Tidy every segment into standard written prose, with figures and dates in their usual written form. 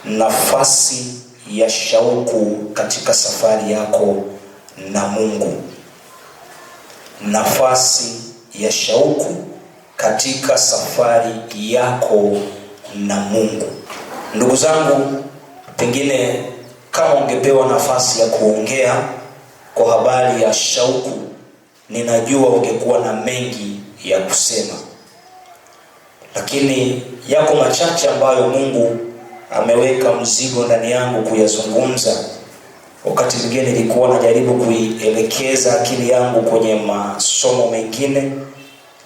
nafasi ya shauku katika safari yako na Mungu. Nafasi ya shauku katika safari yako na Mungu. Ndugu zangu, pengine kama ungepewa nafasi ya kuongea kwa habari ya shauku, ninajua ungekuwa na mengi ya kusema. Lakini yako machache ambayo Mungu ameweka mzigo ndani yangu kuyazungumza. Wakati mwingine nilikuwa najaribu kuielekeza akili yangu kwenye masomo mengine,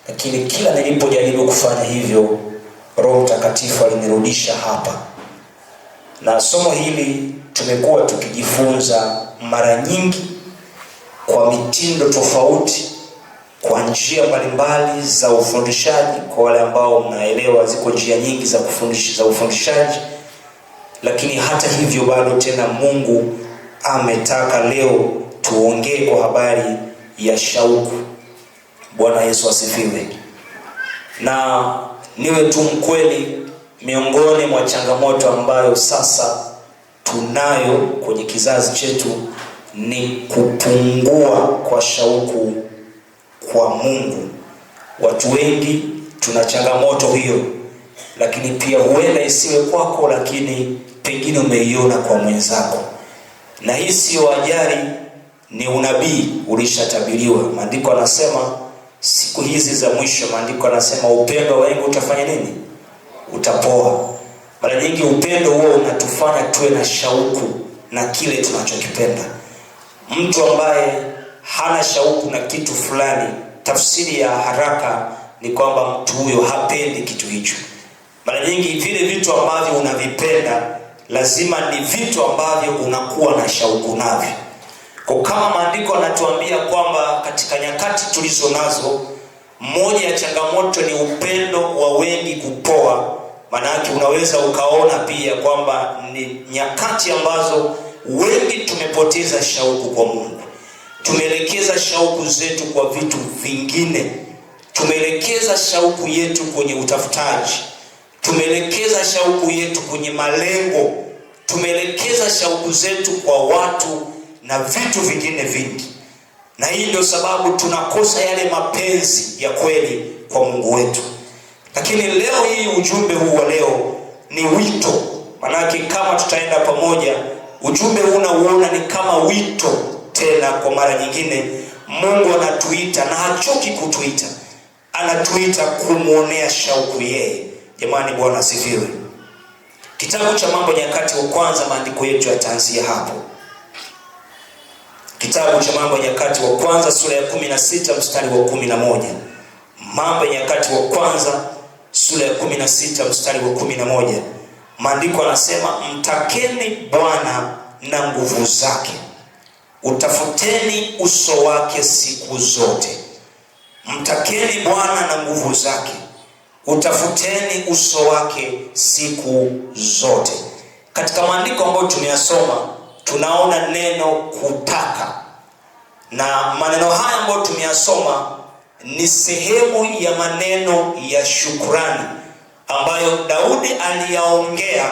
lakini kila nilipojaribu kufanya hivyo, Roho Mtakatifu alinirudisha hapa. Na somo hili tumekuwa tukijifunza mara nyingi kwa mitindo tofauti, kwa njia mbalimbali za ufundishaji. Kwa wale ambao mnaelewa, ziko njia nyingi za ufundishaji. Lakini hata hivyo bado tena Mungu ametaka leo tuongee kwa habari ya shauku. Bwana Yesu asifiwe. Na niwe tu mkweli, miongoni mwa changamoto ambayo sasa tunayo kwenye kizazi chetu ni kupungua kwa shauku kwa Mungu. Watu wengi tuna changamoto hiyo, lakini pia huenda isiwe kwako, lakini pengine umeiona kwa mwenzako. Na hii sio ajali, ni unabii ulishatabiriwa. Maandiko yanasema siku hizi za mwisho, maandiko yanasema upendo wa wengi utafanya nini? Utapoa. Mara nyingi upendo huo unatufanya tuwe na shauku na kile tunachokipenda. Mtu ambaye hana shauku na kitu fulani, tafsiri ya haraka ni kwamba mtu huyo hapendi kitu hicho. Mara nyingi vile vitu ambavyo unavipenda lazima ni vitu ambavyo unakuwa na shauku navyo. Kwa kama maandiko yanatuambia kwamba katika nyakati tulizo nazo, moja ya changamoto ni upendo wa wengi kupoa. Maana yake unaweza ukaona pia kwamba ni nyakati ambazo wengi tumepoteza shauku kwa Mungu. Tumeelekeza shauku zetu kwa vitu vingine. Tumeelekeza shauku yetu kwenye utafutaji. Tumeelekeza shauku yetu kwenye malengo. Tumeelekeza shauku zetu kwa watu na vitu vingine vingi. Na hii ndio sababu tunakosa yale mapenzi ya kweli kwa Mungu wetu. Lakini leo hii, ujumbe huu wa leo ni wito. Manake kama tutaenda pamoja, ujumbe unauona ni kama wito tena kwa mara nyingine. Mungu anatuita na hachoki kutuita. Anatuita kumuonea shauku yeye. Jamani, Bwana asifiwe. Kitabu cha Mambo ya Nyakati wa Kwanza, maandiko yetu yataanzia hapo. Kitabu cha Mambo ya Nyakati wa Kwanza sura ya 16 mstari wa 11. Mambo ya Nyakati wa Kwanza sura ya 16 mstari wa 11. Maandiko yanasema, mtakeni Bwana na nguvu zake, utafuteni uso wake siku zote. Mtakeni Bwana na nguvu zake, utafuteni uso wake siku zote. Katika maandiko ambayo tumeyasoma, tunaona neno kutaka. Na maneno haya ambayo tumeyasoma ni sehemu ya maneno ya shukrani ambayo Daudi aliyaongea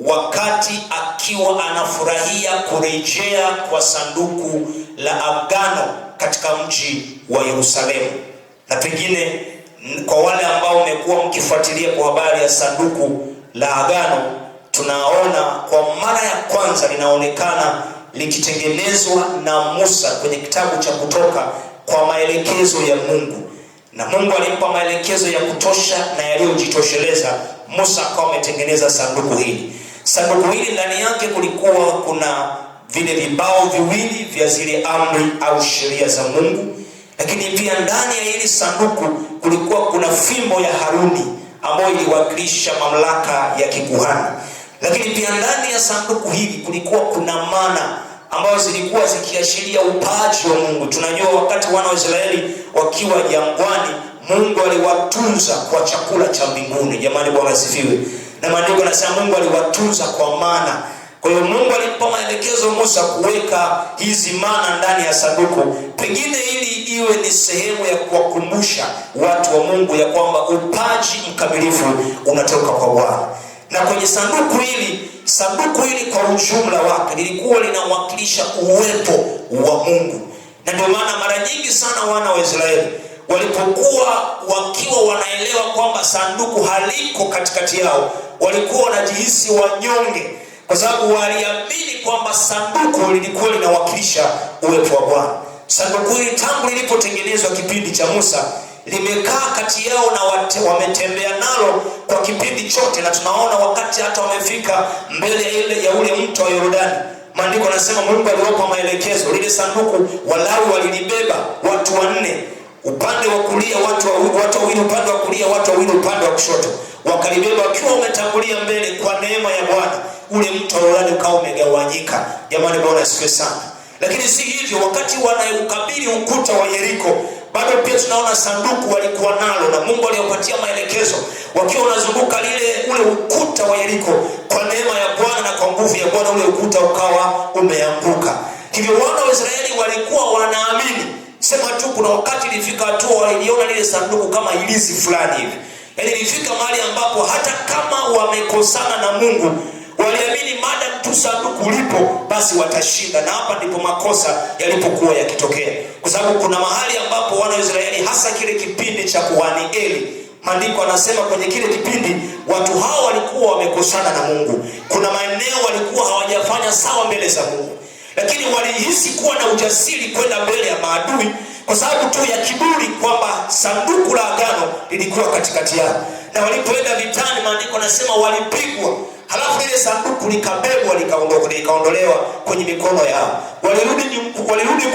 wakati akiwa anafurahia kurejea kwa sanduku la agano katika mji wa Yerusalemu. Na pengine kwa wale ambao wamekuwa mkifuatilia kwa habari ya sanduku la agano, tunaona kwa mara ya kwanza linaonekana likitengenezwa na Musa kwenye kitabu cha Kutoka kwa maelekezo ya Mungu. Na Mungu alimpa maelekezo ya kutosha na yaliyojitosheleza. Musa akawa ametengeneza sanduku hili. Sanduku hili ndani yake kulikuwa kuna vile vibao viwili vya zile amri au sheria za Mungu. Lakini pia ndani ya hili sanduku kulikuwa kuna fimbo ya Haruni ambayo iliwakilisha mamlaka ya kikuhani. Lakini pia ndani ya sanduku hili kulikuwa kuna mana ambazo zilikuwa zikiashiria upaaji wa Mungu. Tunajua wakati wana wa Israeli wakiwa jangwani, Mungu aliwatunza kwa chakula cha mbinguni. Jamani, Bwana asifiwe. Na maandiko yanasema Mungu aliwatunza kwa mana. Kwa hiyo Mungu alimpa maelekezo Musa kuweka hizi mana ndani ya sanduku, pengine ili iwe ni sehemu ya kuwakumbusha watu wa Mungu ya kwamba upaji mkamilifu unatoka kwa Bwana. Na kwenye sanduku hili sanduku hili kwa ujumla wake lilikuwa linawakilisha uwepo wa Mungu. Na ndio maana mara nyingi sana wana wa Israeli walipokuwa wakiwa wanaelewa kwamba sanduku haliko katikati yao, walikuwa wanajihisi wanyonge, kwa sababu waliamini kwamba sanduku lilikuwa linawakilisha uwepo wa Bwana. Sanduku hili tangu lilipotengenezwa kipindi cha Musa limekaa kati yao na wametembea nalo kwa kipindi chote, na tunaona wakati hata wamefika mbele ya ule mto wa Yordani, maandiko yanasema Mungu aliwapa maelekezo. Lile sanduku Walawi walilibeba watu 4, upande wa kulia watu wawili upande wa kulia, watu wawili upande wa kushoto, wakalibeba wakiwa wametangulia mbele. Kwa neema ya Bwana ule mto wa Yordani ukawa umegawanyika. Jamani, Bwana asifiwe sana. Lakini si hivyo, wakati wanaukabili ukuta wa Yeriko, bado pia tunaona sanduku walikuwa nalo, na Mungu aliwapatia maelekezo wakiwa wanazunguka ule ukuta wa Yeriko. Kwa neema ya Bwana na kwa nguvu ya Bwana ule ukuta ukawa umeanguka. Hivyo wana wa Israeli walikuwa wanaamini, sema tu kuna wakati ilifika hatua waliona lile sanduku kama ilizi fulani hivi. Yaani ilifika mahali ambapo hata kama wamekosana na Mungu, waliamini madam tu sanduku lipo basi watashinda. Na hapa ndipo makosa yalipokuwa yakitokea, kwa sababu kuna mahali ambapo wana wa Israeli, hasa kile kipindi cha kuhani Eli, maandiko anasema kwenye kile kipindi watu hao walikuwa wamekosana na Mungu. Kuna maeneo walikuwa hawajafanya sawa mbele za Mungu, lakini walihisi kuwa na ujasiri kwenda mbele ya maadui kwa sababu tu ya kiburi kwamba sanduku la agano lilikuwa katikati yao. Na walipoenda vitani, maandiko anasema walipigwa, halafu ile sanduku likabebwa likaondolewa kwenye mikono yao. Walirudi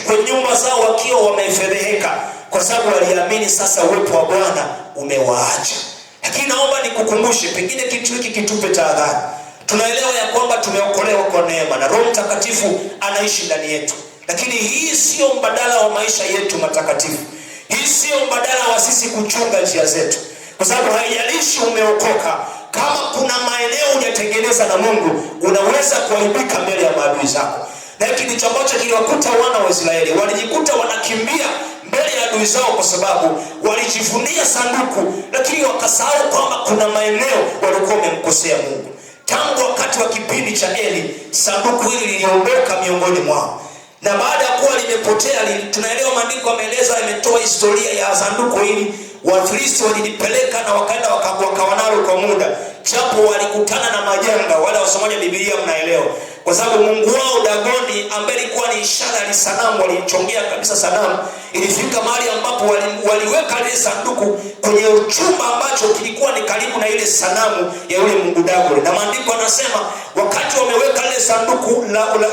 kwenye nyumba zao wakiwa wamefedheheka, kwa sababu waliamini sasa uwepo wa Bwana umewaacha. Lakini naomba nikukumbushe, pengine kitu hiki kitupe tahadhari. Tunaelewa ya kwamba tumeokolewa kwa neema na Roho Mtakatifu anaishi ndani yetu, lakini hii sio mbadala wa maisha yetu matakatifu. Hii sio mbadala wa sisi kuchunga njia zetu, kwa sababu haijalishi umeokoka, kama kuna maeneo hujatengeneza na Mungu, unaweza kuaibika mbele ya maadui zako. Na hiki ndicho ambacho kiliwakuta wana wa Israeli. Walijikuta wanakimbia mbele ya adui zao kwa sababu walijivunia sanduku, lakini wakasahau kwamba kuna maeneo walikuwa wamemkosea Mungu. Tangu wakati wa kipindi cha Eli, sanduku hili liliondoka miongoni mwao, na baada ya kuwa limepotea, tunaelewa maandiko yameeleza, imetoa historia ya sanduku hili. Wafilisti walilipeleka na wakaenda wakawa nalo kwa muda, japo walikutana na majanga. Wale wasomaji Biblia mnaelewa, kwa sababu Mungu wao Dagoni, ambaye alikuwa ni ishara ya sanamu, walichongea kabisa sanamu. Ilifika mahali ambapo waliweka ile sanduku kwenye chumba ambacho kilikuwa ni karibu na ile sanamu ya yule Mungu Dagoni. Na maandiko yanasema wakati wameweka ile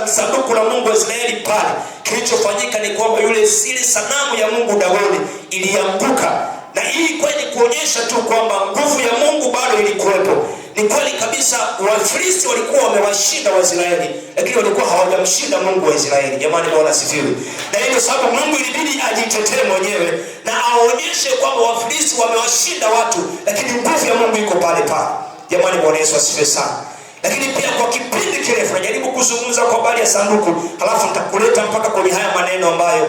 sanduku la Mungu wa Israeli pale, kilichofanyika ni kwamba ile sanamu ya Mungu Dagoni ilianguka. Na hii kweli kuonyesha tu kwamba nguvu ya Mungu bado ilikuwepo. Ni kweli kabisa Wafilisti walikuwa wamewashinda Waisraeli, lakini walikuwa hawajamshinda Mungu wa Israeli. Jamani, Bwana asifiwe. Na hiyo sababu Mungu ilibidi ajitetee mwenyewe na aonyeshe kwamba Wafilisti wamewashinda watu, lakini nguvu ya Mungu iko pale pale. Jamani, Bwana Yesu asifiwe sana. Lakini pia kwa kipindi kirefu najaribu kuzungumza kwa habari ya sanduku, halafu nitakuleta mpaka kwenye haya maneno ambayo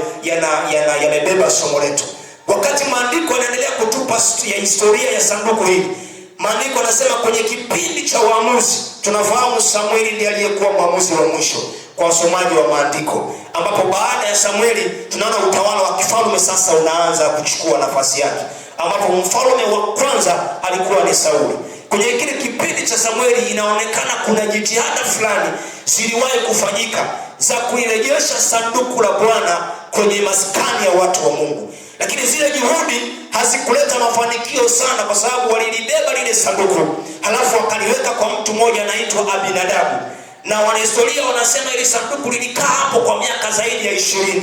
yamebeba somo letu. Wakati maandiko yanaendelea kutupa ya historia ya sanduku hili, maandiko yanasema kwenye kipindi cha Waamuzi, tunafahamu Samueli ndiye aliyekuwa mwamuzi wa mwisho kwa wasomaji wa maandiko, ambapo baada ya Samueli tunaona utawala wa kifalme sasa unaanza kuchukua nafasi yake, ambapo mfalme wa kwanza alikuwa ni Sauli. Kwenye kile kipindi cha Samueli inaonekana kuna jitihada fulani ziliwahi kufanyika za kuirejesha sanduku la Bwana kwenye maskani ya watu wa Mungu, lakini zile juhudi hazikuleta mafanikio sana, kwa sababu walilibeba lile sanduku halafu wakaliweka kwa mtu mmoja anaitwa Abinadabu. Na wanahistoria wanasema ile sanduku lilikaa hapo kwa miaka zaidi ya 20,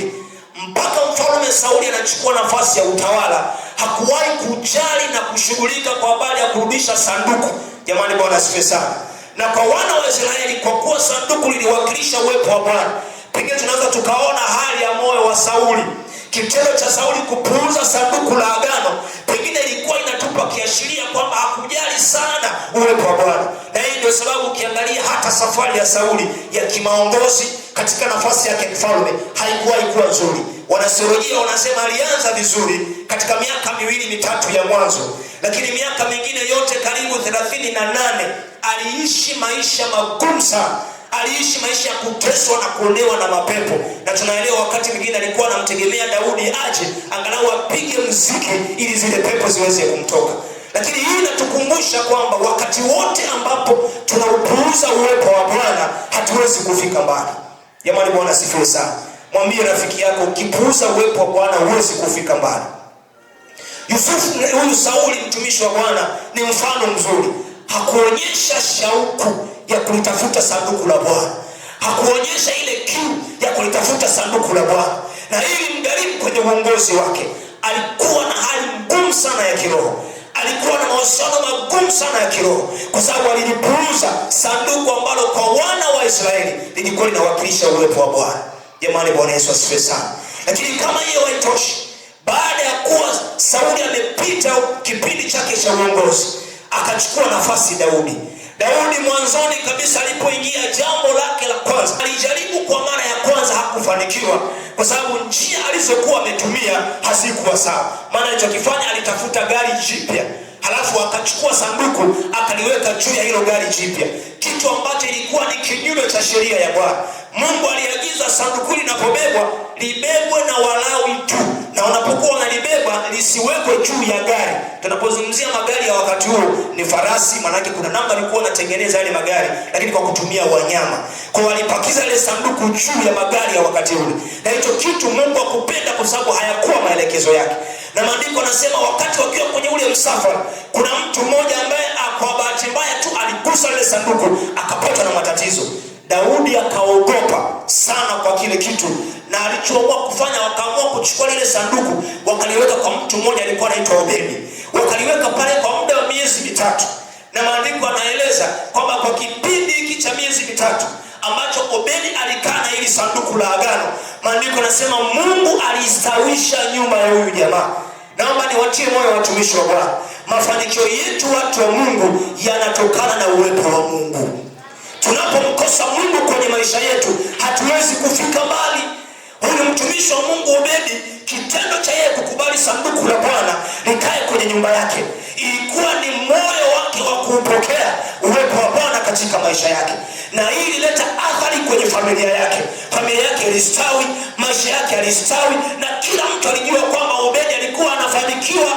mpaka mfalme Sauli anachukua nafasi ya utawala. Hakuwahi kujali na kushughulika kwa habari ya kurudisha sanduku. Jamani, Bwana asifiwe sana. Na kwa wana wa Israeli, kwa kuwa sanduku liliwakilisha uwepo wa Bwana, pengine tunaweza tukaona hali ya moyo wa Sauli. Kitendo cha Sauli kupuuza sanduku la agano pengine ilikuwa inatupa kiashiria kwamba hakujali sana uwepo wa Bwana. Na hii ndio sababu ukiangalia hata safari ya Sauli ya kimaongozi, katika nafasi yake mfalme haikuwa nzuri. Wanasiolojia wanasema alianza vizuri katika miaka 2-3 ya mwanzo, lakini miaka mingine yote karibu 38 aliishi maisha magumu sana. Aliishi maisha ya kuteswa na kuonewa na mapepo, na tunaelewa wakati mwingine alikuwa anamtegemea Daudi aje angalau apige muziki ili zile pepo ziweze kumtoka. Lakini hii inatukumbusha kwamba wakati wote ambapo tunaupuuza uwepo wa Bwana hatuwezi kufika mbali. Jamani, Bwana asifiwe sana. Mwambie rafiki yako, ukipuuza uwepo wa Bwana huwezi kufika mbali. Huyu Sauli mtumishi wa Bwana ni mfano mzuri. Hakuonyesha shauku ya kulitafuta sanduku la Bwana. Hakuonyesha ile kiu ya kulitafuta sanduku la Bwana. Na ili mgharimu kwenye uongozi wake. Alikuwa na hali ngumu sana ya kiroho. Alikuwa na mahusiano magumu sana ya kiroho, kwa sababu alilipuuza sanduku ambalo kwa wana wa Israeli lilikuwa linawakilisha uwepo wa Bwana. Jamani, Bwana Yesu asifiwe sana. Lakini kama hiyo haitoshi, baada ya kuwa Sauli amepita kipindi chake cha uongozi, akachukua nafasi Daudi. Daudi mwanzoni kabisa alipoingia, jambo lake la kwanza, alijaribu kwa mara ya kwanza, hakufanikiwa kwa sababu njia alizokuwa ametumia hazikuwa sawa. Maana alichokifanya, alitafuta gari jipya, halafu akachukua sanduku akaliweka juu ya hilo gari jipya, kitu ambacho ilikuwa ni kinyume cha sheria ya Bwana. Mungu aliagiza sanduku linapobebwa libebwe na Walawi tu, na wanapokuwa wanalibeba lisiwekwe juu ya gari. Tunapozungumzia magari ya wakati huo ni farasi, manake kuna namna alikuwa anatengeneza yale magari lakini kwa kutumia wanyama. Kwa walipakiza ile sanduku juu ya magari ya wakati ule, na hicho kitu Mungu hakupenda kwa sababu hayakuwa maelekezo yake. Na maandiko yanasema wakati wakiwa kwenye ule msafara, kuna mtu mmoja ambaye kwa bahati mbaya tu aligusa ile sanduku akapatwa na matatizo. Daudi akaogopa sana kwa kile kitu, na alichoamua kufanya, wakaamua kuchukua ile sanduku wakaliweka kwa mtu mmoja alikuwa anaitwa Obedi. Wakaliweka pale kwa muda wa miezi 3. Na maandiko yanaeleza kwamba kwa kipindi hiki cha miezi 3 ambacho Obedi alikaa na hili sanduku la agano, maandiko yanasema Mungu alistawisha nyumba ya huyu jamaa. Naomba niwatie moyo watumishi wa Bwana, mafanikio yetu watu wa Mungu yanatokana na uwepo wa Mungu. Tunapomkosa Mungu kwenye maisha yetu hatuwezi kufika mbali. Huyu mtumishi wa Mungu Obedi, kitendo cha yeye kukubali sanduku la Bwana likae kwenye nyumba yake ilikuwa ni moyo wake wa kuupokea uwepo wa Bwana katika maisha yake, na hii ilileta athari kwenye familia yake. Familia yake ilistawi, maisha yake yalistawi, na kila mtu alijua kwamba Obedi alikuwa anafanikiwa.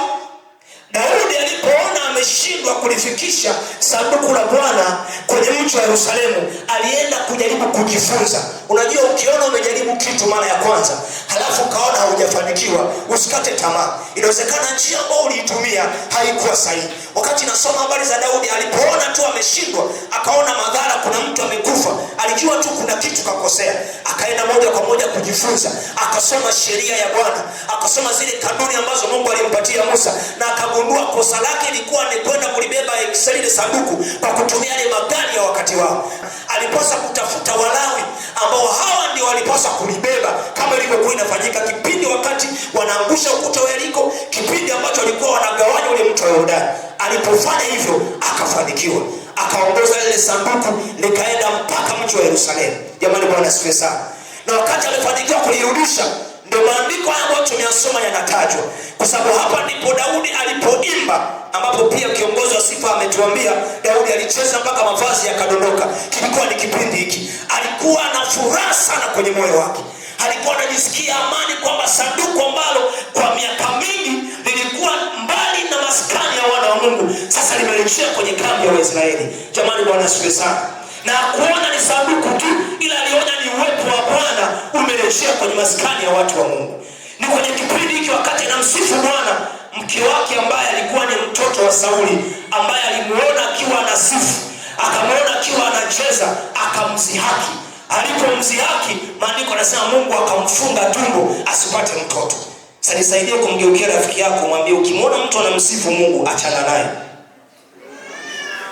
Daudi alipoona ameshindwa kulifikisha sanduku la Bwana kwenye mji wa Yerusalemu, alienda kujaribu kujifunza. Unajua, ukiona umejaribu kitu mara ya kwanza halafu ukaona haujafanikiwa, usikate tamaa. Inawezekana njia ambayo uliitumia haikuwa sahihi. Wakati nasoma habari za Daudi, alipoona tu ameshindwa, akaona madhara, kuna mtu amekufa, alijua tu kuna kitu kakosea, akaenda moja kwa moja kujifunza. Akasoma sheria ya Bwana, akasoma zile kanuni ambazo Mungu alimpatia Musa, na akagundua kosa lake ilikuwa ni kwenda kulibeba ile sanduku kwa kutumia ile magari ya wakati wao. Alipaswa kutafuta Walawi ambao hawa ndio walipaswa kulibeba, kama ilivyokuwa inafanyika kipindi wakati wanaangusha ukuta wa Yeriko, kipindi ambacho walikuwa wanagawanya ule mto wa Yordani. Alipofanya hivyo akafanikiwa, akaongoza ile sanduku likaenda mpaka mji wa Yerusalemu. Jamani, Bwana asifiwe sana. Na wakati alifanikiwa kulirudisha, ndio maandiko haya ambayo tumeyasoma yanatajwa, kwa sababu hapa ndipo Daudi alipoimba, ambapo pia kiongozi wa sifa ametuambia Daudi alicheza mpaka mavazi yakadondoka. Kilikuwa ni kipindi hiki alikuwa na furaha sana kwenye moyo wake. Alikuwa anajisikia amani kwamba sanduku ambalo kwa miaka mingi lilikuwa mbali na maskani ya wana wa Mungu sasa limerejea kwenye kambi ya Waisraeli. Jamani, Bwana asifiwe sana. Na kuona ni sanduku tu, ila aliona ni uwepo wa Bwana umerejea kwenye maskani ya watu wa Mungu. Ni kwenye kipindi hiki wakati anamsifu Bwana, mke wake ambaye alikuwa ni mtoto wa Sauli, ambaye alimuona akiwa anasifu, akamuona akiwa anacheza, akamzihaki. Alipomzihaki, maandiko yanasema Mungu akamfunga tumbo asipate mtoto. Sasa nisaidie kumgeukia rafiki yako, mwambie ukimwona mtu anamsifu Mungu achana naye.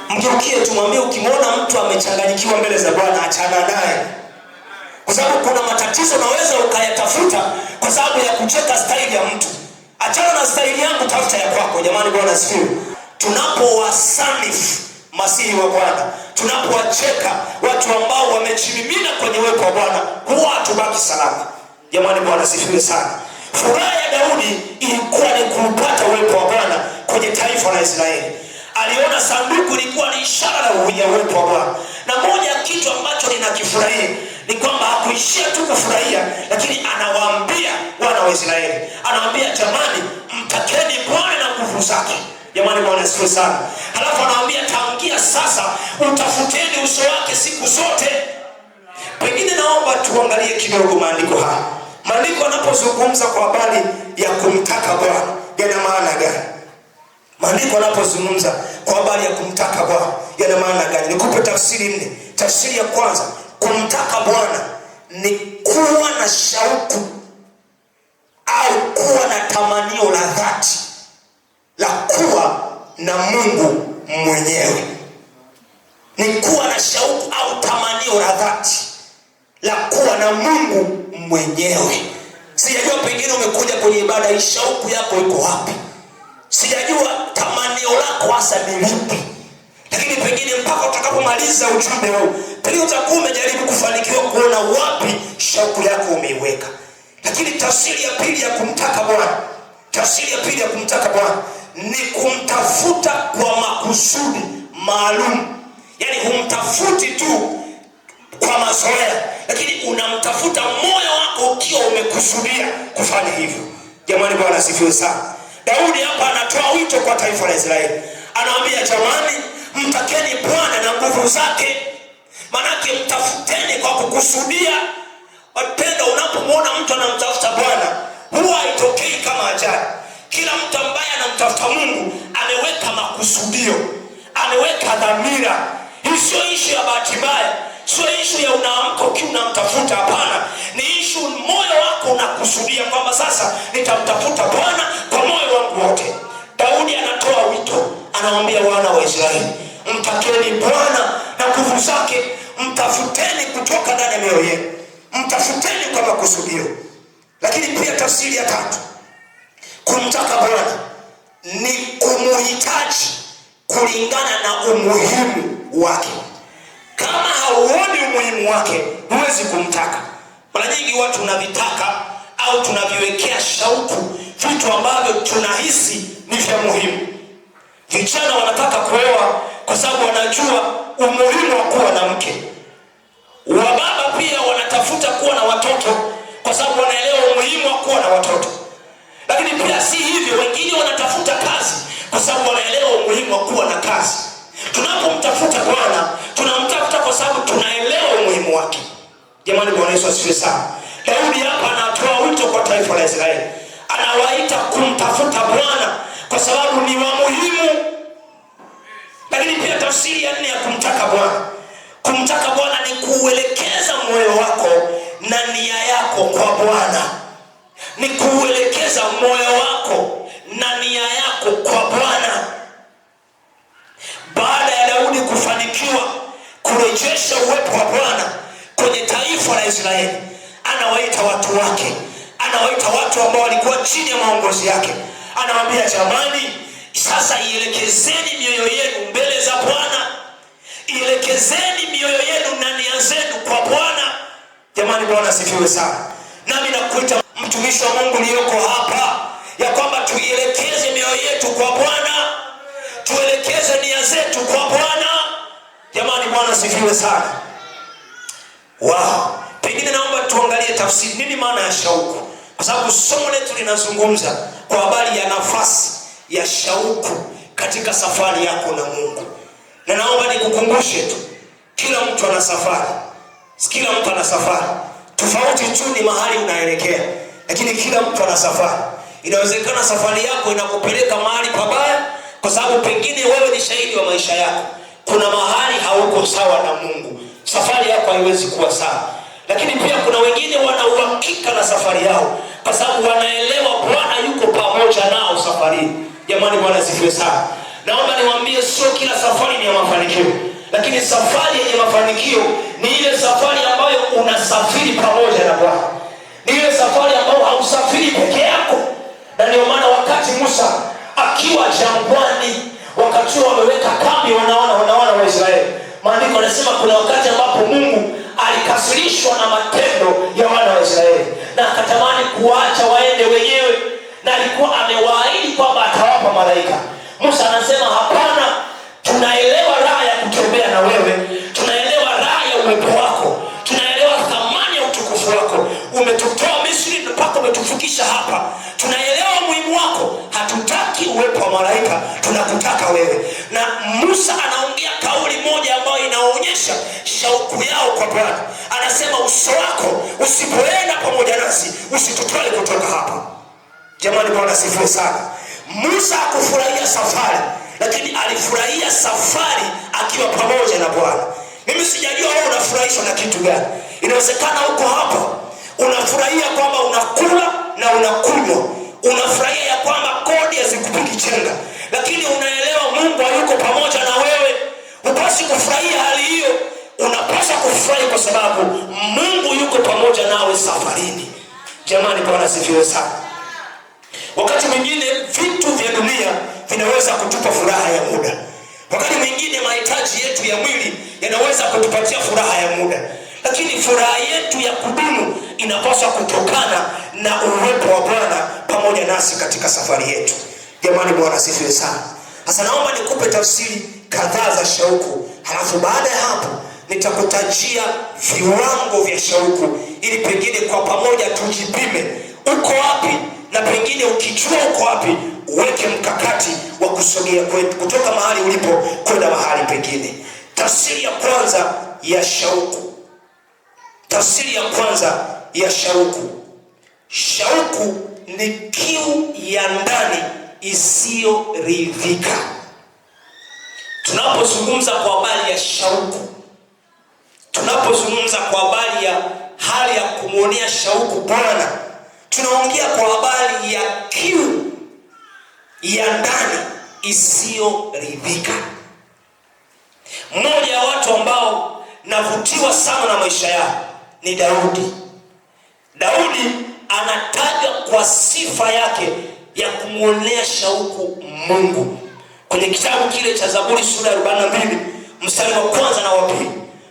Mgeukie tu, mwambie ukimwona mtu amechanganyikiwa mbele za Bwana achana naye. Kwa sababu kuna matatizo naweza ukayatafuta kwa sababu ya kucheka staili ya mtu. Achana na staili yangu, tafuta ya kwako. Jamani, Bwana asifiwe. Tunapowasanifu masihi wa Bwana, tunapowacheka watu ambao wamechimimina kwenye uwepo wa Bwana, huwa hatubaki salama. Jamani, Bwana sifiwe sana. Furaha ya Daudi ilikuwa ni kupata uwepo wa Bwana kwenye taifa la Israeli. Aliona sanduku lilikuwa ni ishara ya uwepo wa Bwana. Na moja kitu ambacho ninakifurahia ni kwamba hakuishia tu kufurahia, lakini anawaambia wana wa Israeli, anawaambia jamani, mtakeni Bwana na nguvu zake. Jamani, Bwana asifiwe sana. Halafu anawaambia tangia sasa utafuteni uso wake siku zote. Pengine naomba tuangalie kidogo maandiko haya. Maandiko yanapozungumza kwa habari ya kumtaka Bwana, yana maana gani? Maandiko yanapozungumza kwa habari ya kumtaka Bwana, yana maana gani? Nikupe tafsiri nne. Tafsiri ya kwanza, kumtaka Bwana ni kuwa na shauku au kuwa na tamanio la dhati la kuwa na Mungu mwenyewe. Ni kuwa na shauku au tamanio la dhati la kuwa na Mungu mwenyewe. Sijajua pengine umekuja kwenye ibada hii, shauku yako iko wapi? Sijajua tamanio lako hasa ni lipi. Lakini pengine mpaka utakapomaliza ujumbe huu, pengine utakuwa umejaribu kufanikiwa kuona wapi shauku yako umeiweka. Lakini tafsiri ya pili ya kumtaka Bwana, tafsiri ya pili ya kumtaka Bwana ni kumtafuta kwa makusudi maalum. Yaani humtafuti tu kwa mazoea, lakini unamtafuta moyo wako ukiwa umekusudia kufanya hivyo. Jamani, Bwana asifiwe sana. Daudi hapa anatoa wito kwa taifa la Israeli. Anawaambia jamani, mtakeni Bwana na nguvu zake. Manake mtafuteni kwa kukusudia. Wapenda, unapomwona mtu anamtafuta Bwana, huwa haitokei kama ajali. Kila mtu ambaye anamtafuta Mungu ameweka makusudio, ameweka dhamira. Hii sio issue ya bahati mbaya, sio issue ya unaamka ukiwa unamtafuta. Hapana, ni issue moyo wako unakusudia kwamba sasa nitamtafuta Bwana kwa moyo wangu wote. Daudi anatoa wito, anawaambia wana wa Israeli, mtakeni Bwana na nguvu zake, mtafuteni kutoka ndani ya mioyo yenu, mtafuteni kwa makusudio. Lakini pia tafsiri ya tatu, kumtaka Bwana ni kumuhitaji kulingana na umuhimu wake. Kama hauoni umuhimu wake, huwezi kumtaka. Mara nyingi watu tunavitaka au tunaviwekea shauku vitu ambavyo tunahisi ni vya muhimu. Vijana wanataka kuoa kwa sababu wanajua umuhimu wa kuwa na mke. Wababa pia wanatafuta kuwa na watoto kwa sababu wanaelewa umuhimu wa kuwa na watoto. Lakini pia si hivyo, wengine wanatafuta kazi kwa sababu wanaelewa umuhimu wa kuwa na kazi. Tunapomtafuta Bwana, tunamtafuta kwa sababu tunaelewa umuhimu wake. Jamani, Bwana Yesu asifiwe sana. Daudi hapa anatoa wito kwa taifa la Israeli. Anawaita kumtafuta Bwana kwa sababu ni wa muhimu. Lakini pia tafsiri ya nne ya kumtaka Bwana, kumtaka Bwana ni kuuelekeza moyo wako na nia yako kwa Bwana. Ni kuuelekeza moyo wako na nia yako kwa Bwana. Baada ya Daudi kufanikiwa kurejesha uwepo wa Bwana kwenye taifa la Israeli, anawaita watu wake, anawaita watu ambao walikuwa chini ya maongozi yake. Anawaambia jamani, sasa ielekezeni mioyo yenu mbele za Bwana, ielekezeni mioyo yenu na nia zenu kwa Bwana. Jamani, Bwana asifiwe sana. Nami nakuita mtumishi wa Mungu aliyeko hapa ya kwamba tuielekeze mioyo yetu kwa Bwana, tuelekeze nia zetu kwa Bwana. Jamani, Bwana asifiwe sana. Wow. Pengine naomba tuangalie tafsiri, nini maana ya shauku? Kwa sababu somo letu linazungumza kwa habari ya nafasi ya shauku katika safari yako na Mungu. Na naomba nikukumbushe tu, kila mtu ana safari. Kila mtu ana safari. Tofauti tu ni mahali unaelekea, lakini kila mtu ana safari. Inawezekana safari yako inakupeleka mahali pabaya kwa sababu pengine wewe ni shahidi wa maisha yako. Kuna mahali hauko sawa na Mungu. Safari yako haiwezi kuwa sawa. Lakini pia kuna wengine wana uhakika na safari yao kwa sababu wanaelewa Bwana yuko pamoja nao safarini. Jamani, Bwana asifiwe sana. Naomba niwaambie, sio kila safari ni ya mafanikio, lakini safari yenye mafanikio ni ile safari ambayo unasafiri pamoja na Bwana. Ni ile safari ambayo hausafiri peke yako. Na ndio maana wakati Musa akiwa jangwani, wakati wameweka kambi wanaona wa Israeli, Maandiko yanasema kuna wakati ambapo Mungu alikasirishwa na matendo ya wana wa Israeli na akatamani kuacha waende wenyewe, na alikuwa amewaahidi kwamba atawapa malaika. Musa anasema hapana, tunaelewa raha ya kutembea na wewe, tunaelewa raha ya uwepo wako, tunaelewa thamani ya utukufu wako. Umetutoa Misri mpaka umetufikisha hapa, tunaelewa umuhimu wako. Hatutaki uwepo wa malaika, tunakutaka wewe. Na Musa anaongea kauli moja ambayo inaonyesha shauku yao kwa Bwana. Anasema uso wako usipoenda pamoja nasi, usitutoe kutoka hapa. Jamani, Bwana asifiwe sana. Musa hakufurahia safari, lakini alifurahia safari akiwa pamoja na Bwana. Mimi sijajua wewe unafurahishwa na kitu gani. Inawezekana uko hapa unafurahia kwamba unakula na unakunywa, unafurahia ya kwamba kodi hazikupigi chenga, lakini unaelewa Mungu hayuko pamoja na wewe. Upasi kufurahia hali hiyo, unapaswa kufurahi kwa sababu Mungu yuko pamoja nawe safarini. Jamani, Bwana asifiwe sana. Wakati mwingine vitu vya dunia vinaweza kutupa furaha ya muda. Wakati mwingine mahitaji yetu ya mwili yanaweza kutupatia furaha ya muda, lakini furaha yetu ya kudumu inapaswa kutokana na uwepo wa Bwana pamoja nasi katika safari yetu. Jamani, Bwana asifiwe sana. Sasa naomba nikupe tafsiri kadhaa za shauku, halafu baada ya hapo nitakutajia viwango vya shauku ili pengine kwa pamoja tujipime uko wapi, na pengine ukijua uko wapi uweke mkakati wa kusogea kutoka mahali ulipo kwenda mahali pengine. Tafsiri ya kwanza ya shauku. Tafsiri ya kwanza ya shauku. Shauku ni kiu ya ndani isiyoridhika. Tunapozungumza kwa habari ya shauku, tunapozungumza kwa habari ya hali ya kumuonea shauku Bwana, tunaongea kwa habari ya kiu ya ndani isiyoridhika. Mmoja wa watu ambao navutiwa sana na maisha yao ni Daudi. Daudi anatajwa kwa sifa yake ya kumuonea shauku Mungu. Kwenye kitabu kile cha Zaburi sura ya 42 mstari wa kwanza na wa pili,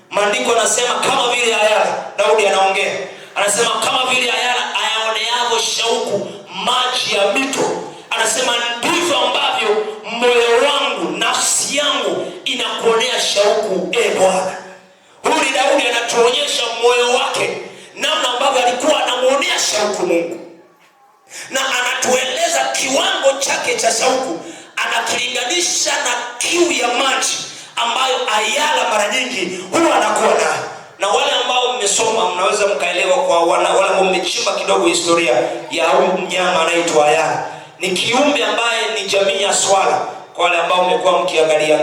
maandiko yanasema kama vile ayala, Daudi anaongea, anasema kama vile ayala ayaoneavyo shauku maji ya mito, anasema ndivyo ambavyo moyo wangu, nafsi yangu inakuonea shauku Bwana. Huyu ni Daudi anatuonyesha moyo wake, namna ambavyo alikuwa anamuonea shauku Mungu, na anatueleza kiwango chake cha shauku, anakilinganisha na kiu ya maji ambayo ayala mara nyingi huwa anakuwa nayo. Na wale ambao mmesoma mnaweza mkaelewa, kwa wale ambao mmechimba kidogo historia ya huyu mnyama anaitwa ayala. Ni kiumbe ambaye ni jamii ya swala, kwa wale ambao mmekuwa mkiangalia.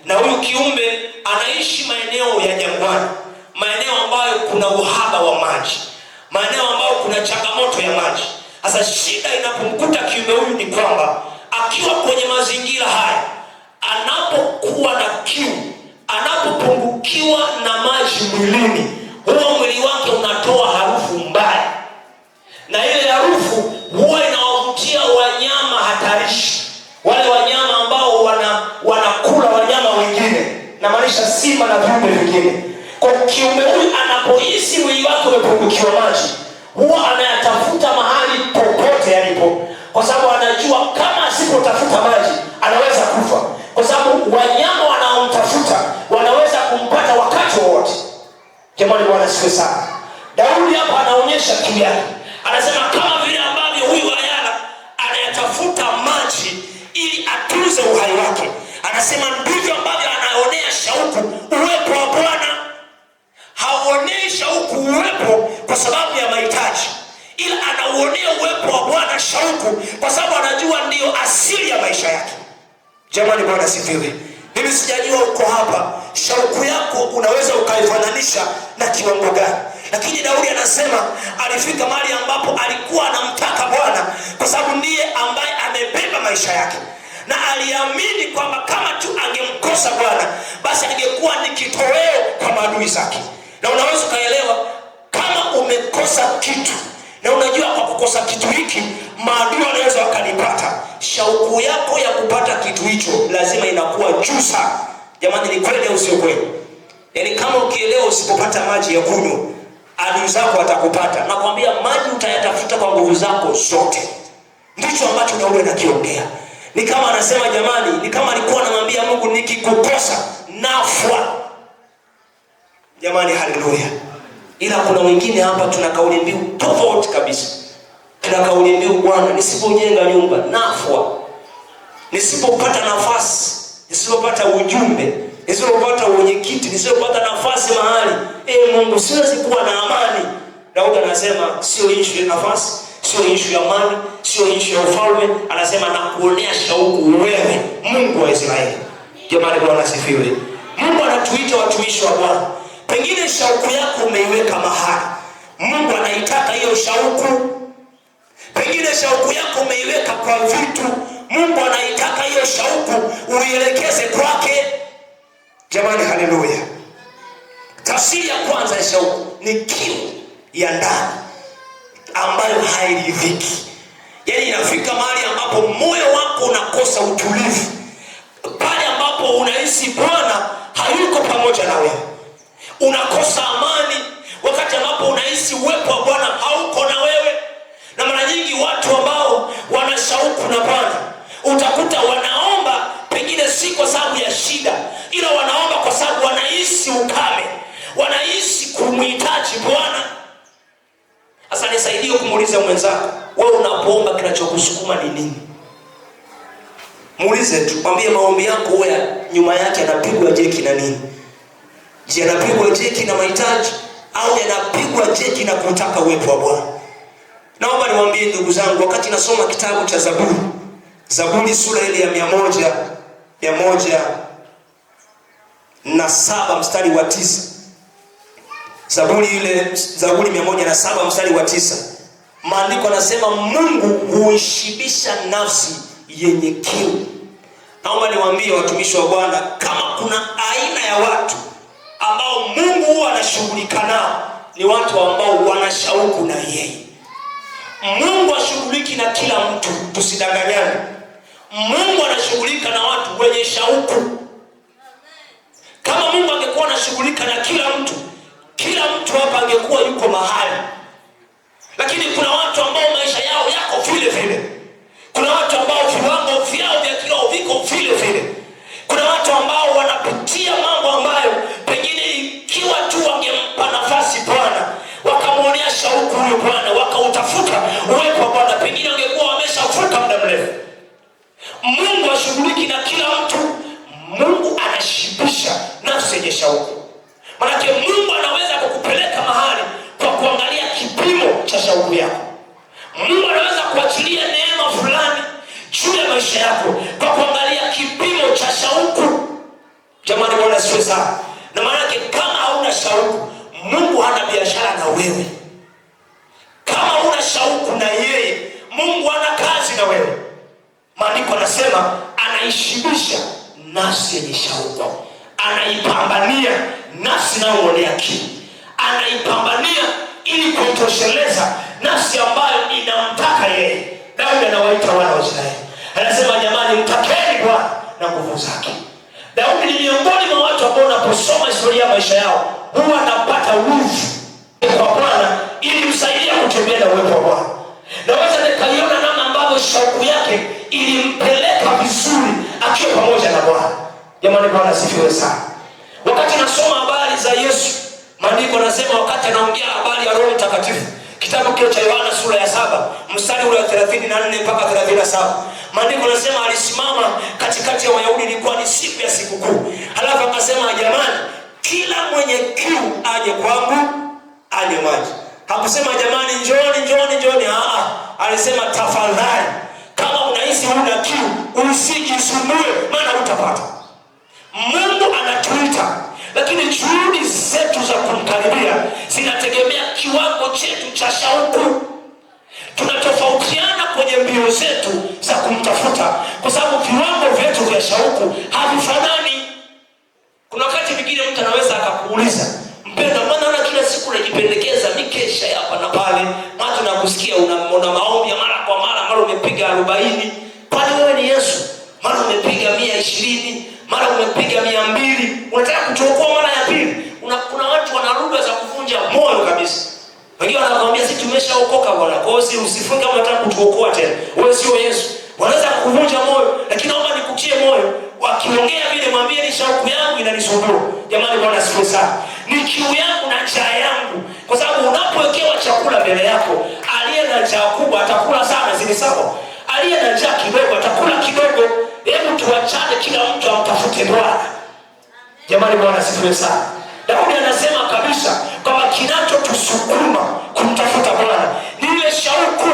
Na huyu kiumbe anaishi maeneo ya jangwani, maeneo ambayo kuna uhaba wa maji, maeneo ambayo kuna changamoto ya maji. Sasa shida inapomkuta kiumbe huyu ni kwamba akiwa kwenye mazingira haya, anapokuwa na kiu, anapopungukiwa na maji mwilini, huo mwili wake unatoa harufu mbaya, na ile harufu huwa inawavutia wanyama hatarishi, wale wanyama ambao wanakula wanyama wengine, na maanisha simba na viumbe vingine. Kwa kiumbe huyu anapohisi mwili wake umepungukiwa maji, huwa anayatafuta mahali popote alipo, kwa sababu anajua kama asipotafuta maji anaweza kufa, kwa sababu wanyama wanaomtafuta wanaweza kumpata wakati wowote. Jamani, Bwana asifiwe sana. Daudi hapa anaonyesha kiu yake, anasema kama vile ambavyo huyu ayala anayatafuta maji ili atuze uhai wake, anasema ndivyo ambavyo anaonea shauku uwepo wa Bwana. Haonei shauku uwepo kwa sababu ya mahitaji, ila anauonea uwepo wa Bwana shauku kwa sababu anajua ndiyo asili ya maisha yake. Jamani, Bwana asifiwe. Mimi sijajua uko hapa shauku yako unaweza ukaifananisha na kiwango gani, lakini Daudi anasema alifika mahali ambapo alikuwa anamtaka Bwana kwa sababu ndiye ambaye amebeba maisha yake, na aliamini kwamba kama tu angemkosa Bwana basi angekuwa ni kitoweo kwa maadui zake. Na unaweza ukaelewa kama umekosa kitu na unajua kwa kukosa kitu hiki maadui wanaweza wakanipata, shauku yako ya kupata kitu hicho lazima inakuwa juu sana. Jamani, ni kweli au sio kweli? Yaani kama ukielewa usipopata maji ya kunywa, adui zako watakupata. Nakwambia maji utayatafuta kwa nguvu zako zote. Ndicho ambacho Daudi anakiongea. Ni kama anasema jamani, ni kama alikuwa anamwambia Mungu, nikikukosa nafwa. Jamani, haleluya. Ila kuna wengine hapa tuna kauli mbiu tofauti kabisa. Tuna kauli mbiu, Bwana, nisipojenga nyumba nafwa. Nisipopata nafasi, nisipopata ujumbe, nisipopata uwenyekiti, nisipopata nafasi mahali, Mungu, siwezi kuwa na amani. Daudi anasema sio issue ya nafasi, sio issue ya amani, sio issue ya ufalme. Anasema nakuonea shauku wewe, Mungu wa Israeli. Jamani, Bwana asifiwe. Mungu anatuita watumishi wa Bwana. Pengine shauku yako umeiweka mahali, Mungu anaitaka hiyo shauku. Pengine shauku yako umeiweka kwa vitu, Mungu anaitaka hiyo shauku uielekeze kwake. Jamani, haleluya. Tafsiri ya kwanza ya shauku ni kiu ya ndani ambayo hairidhiki. Yaani inafika mahali ambapo moyo wako unakosa utulivu, pale ambapo unahisi Bwana hayuko pamoja na wewe. Unakosa amani wakati ambapo unahisi uwepo wa Bwana hauko na wewe. Na mara nyingi watu ambao wana shauku na Bwana, utakuta wanaomba pengine si kwa sababu ya shida, ila wanaomba kwa sababu wanahisi ukame, wanahisi kumhitaji Bwana. Sasa nisaidie kumuuliza mwenzako, wewe unapoomba kinachokusukuma ni nini? Muulize tu, mwambie maombi yako wewe nyuma yake yanapigwa jeki na nini? Je, yanapigwa jeki na mahitaji au yanapigwa jeki na kutaka uwepo wa Bwana? Naomba niwaambie ndugu zangu, wakati nasoma kitabu cha Zaburi sura ile ya 107 mstari wa 9. Zaburi 107 mstari wa 9. Maandiko yanasema Mungu huishibisha nafsi yenye kiu. Naomba niwaambie watumishi wa Bwana, kama kuna aina ya watu ambao Mungu huwa anashughulika nao, ni watu ambao wana shauku na yeye. Mungu ashughuliki na kila mtu, tusidanganyane. Mungu anashughulika na watu wenye shauku. Kama Mungu angekuwa anashughulika na kila mtu hapa angekuwa yuko mahali. Lakini kuna watu ambao maisha yao yako vile vile. Kuna watu ambao viwango vyao vya kiroho viko vile vile. Kuna watu ambao wanapitia mambo ambayo pengine ikiwa tu wangempa nafasi Bwana, wakamuonea shauku huyo Bwana, wakautafuta uwepo wa Bwana, pengine wangekuwa wameshavuka muda mrefu. Mungu ashughuliki na kila mtu. Mungu anashibisha nafsi yenye shauku. Maana Mungu anaweza kukupeleka mahali kwa kuangalia kipimo cha shauku yako. Mungu anaweza kuachilia neema fulani juu ya maisha yako kwa kuangalia kipimo cha shauku. Jamani, Bwana asifiwe sana. Na maana kama hauna shauku, Mungu hana biashara na wewe. Kama huna shauku na yeye, Mungu hana kazi na wewe. Maandiko yanasema anaishibisha nafsi yenye shauku. Anaipambania nafsi inayoonea kiu. Anaipambania ili kuitosheleza nafsi ambayo inamtaka yeye. Daudi anawaita wana wa Israeli, anasema jamani, mtakeni Bwana na nguvu zake. Daudi ni miongoni mwa watu ambao unaposoma historia ya maisha yao huwa anapata wivu kwa Bwana ili msaidia kutembea na uwepo wa Bwana. Naweza nikaiona namna ambavyo shauku yake ilimpeleka vizuri akiwa pamoja na Bwana. Jamani, Bwana asifiwe sana. Wakati nasoma habari za Yesu, maandiko yanasema wakati anaongea habari ya Roho Mtakatifu, kitabu kile cha Yohana sura ya 7 mstari ule wa 34 mpaka 37, maandiko yanasema alisimama katikati ya Wayahudi, ilikuwa ni siku ya sikukuu. Halafu akasema jamani, kila mwenye kiu aje kwangu anywe maji. Hakusema jamani njoni. Alisema tafadhali, kama unahisi huna kiu usijisumbue, maana hutapata. Mungu anatuita, lakini juhudi zetu za kumkaribia zinategemea kiwango chetu cha shauku. Tunatofautiana kwenye mbio zetu za kumtafuta kwa sababu viwango vyetu vya shauku havifanani. Kuna wakati mwingine mtu anaweza akakuuliza, mpendwa, mbona naona kila siku unajipendekeza mikesha hapa na pale, mara tunakusikia una maombi ya mara kwa mara umepiga 40, kwani wewe ni Yesu? Mara umepiga 120, mara umepiga 200, unataka kutuokoa mara ya pili. Kuna watu wana lugha za kuvunja moyo kabisa. Wengine wanakuambia sisi tumeshaokoka bwana, kwa hiyo usifunge kama unataka kutuokoa tena. Wewe sio Yesu. Wanaweza kukuvunja moyo, lakini naomba nikutie moyo. Wakiongea vile mwambie ni shauku yangu inanisumbua. Jamani, Bwana asifiwe sana. Ni kiu yangu na njaa yangu. Kwa sababu unapowekewa chakula mbele yako, aliye na njaa kubwa atakula sana, zile sawa. Aliye na njaa kidogo atakula kidogo. Hebu tuachane, kila mtu amtafute Bwana. Jamani, Bwana asifiwe sana. Daudi anasema kabisa kwamba kinachotusukuma kumtafuta Bwana ni ile shauku.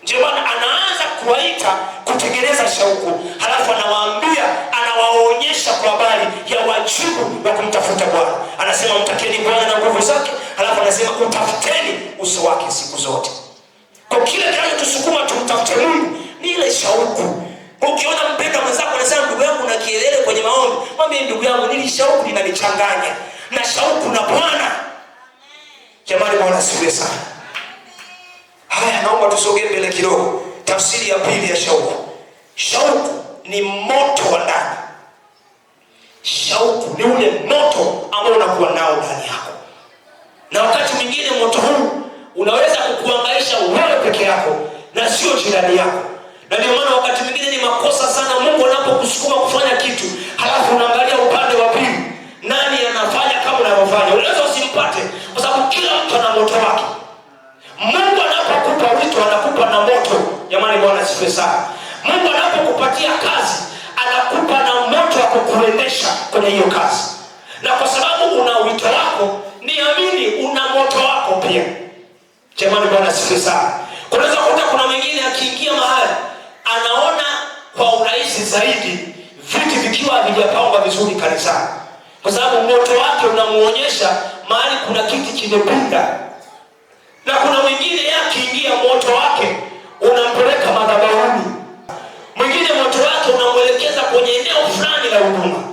Ndio maana anaanza kuwaita kutengeneza shauku, halafu anawaambia, anawaonyesha kwa habari ya wajibu wa kumtafuta Bwana. Anasema mtakeni Bwana na nguvu zake, halafu anasema utafuteni uso wake siku zote. Kwa kile kinachotusukuma tumtafute Mungu ni ile shauku. Ukiona mpendwa mwenzako anasema ndugu yangu na kielele kwenye maombi, mwambie ndugu yangu nili shauku linanichanganya na shauku na Bwana. Jamani, Bwana asifiwe sana. Haya, naomba tusogee mbele kidogo. Tafsiri ya pili ya shauku. Shauku ni moto wa ndani. Shauku ni ule moto ambao unakuwa nao ndani yako. Na wakati mwingine moto huu unaweza kukuhangaisha wewe peke yako na sio jirani yako. Na ndio maana wakati mwingine ni makosa sana Mungu anapokusukuma kufanya kitu, halafu unaangalia upande wa pili. Nani anafanya kama unavyofanya? Unaweza usimpate kwa sababu kila mtu ana moto wake. Mungu anapokupa wito anakupa na moto. Jamani, Bwana asifiwe sana. Mungu anapokupatia kazi anakupa na moto wa kukuendesha kwenye hiyo kazi. Na kwa sababu una wito wako, niamini una moto wako pia. Jamani, Bwana asifiwe sana. Kunaweza kuta kuna mwingine akiingia mahali anaona kwa urahisi zaidi viti vikiwa havijapangwa vizuri kanisani, kwa sababu moto wake unamuonyesha mahali kuna kiti kimepinda. Na kuna mwingine akiingia moto wake unampeleka madhabahuni. Mwingine moto wake unamuelekeza kwenye eneo fulani la huduma.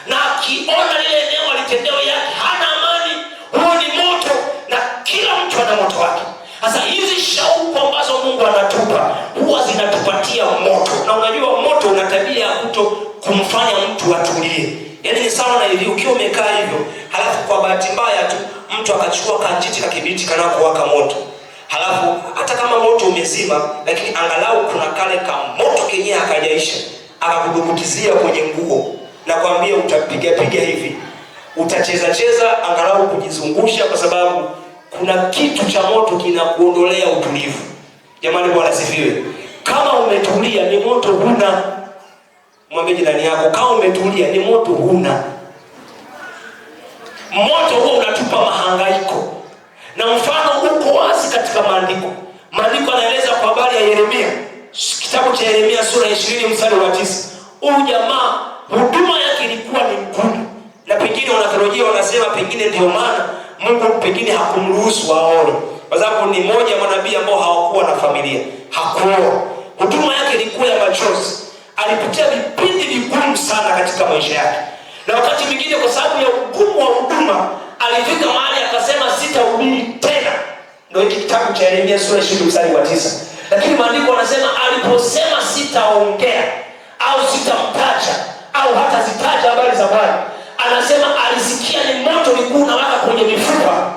Na akiona lile eneo alitendewe yake hana amani. Huo ni moto, na kila mtu ana moto wake. Sasa hizi shauku ambazo Mungu anatupa huwa zinatupatia moto. Na unajua moto una tabia ya kumfanya mtu atulie. Yaani ni sawa na hivi, ukiwa umekaa hivyo, halafu kwa bahati mbaya tu mtu akachukua kanjiti na kibiti kana kuwaka moto. Halafu hata kama moto umezima, lakini angalau kuna kale ka moto kenyewe akajaisha, akakudumukizia kwenye nguo na kwambia utapiga hivi, utacheza cheza angalau kujizungusha, kwa sababu kuna kitu cha moto kinakuondolea utulivu. Jamani, Bwana asifiwe. Kama umetulia ni moto huna. Mwambie jirani yako, kama umetulia ni moto huna. Moto huo unatupa mahangaiko. Na mfano uko wazi katika maandiko. Maandiko yanaeleza kwa habari ya Yeremia. Kitabu cha Yeremia sura 20 mstari wa 9. Huyu jamaa huduma yake ilikuwa ni ngumu. Na pengine wanatheolojia wanasema pengine ndio maana Mungu pengine hakumruhusu aoe. Kwa sababu ni mmoja manabii ambao hawakuwa na familia. Hakuoa. Huduma yake ilikuwa ya machozi. Alipitia vipindi vigumu sana katika maisha yake. Na wakati mwingine kwa sababu ya ugumu wa huduma alifika mahali akasema sitahubiri tena. Ndio hiki kitabu cha Yeremia sura 20 mstari wa 9. Lakini maandiko yanasema aliposema sitaongea au sitamtaja au hata zitaja habari za Bwana, anasema alisikia ni moto ulikuwa unawaka kwenye mifupa.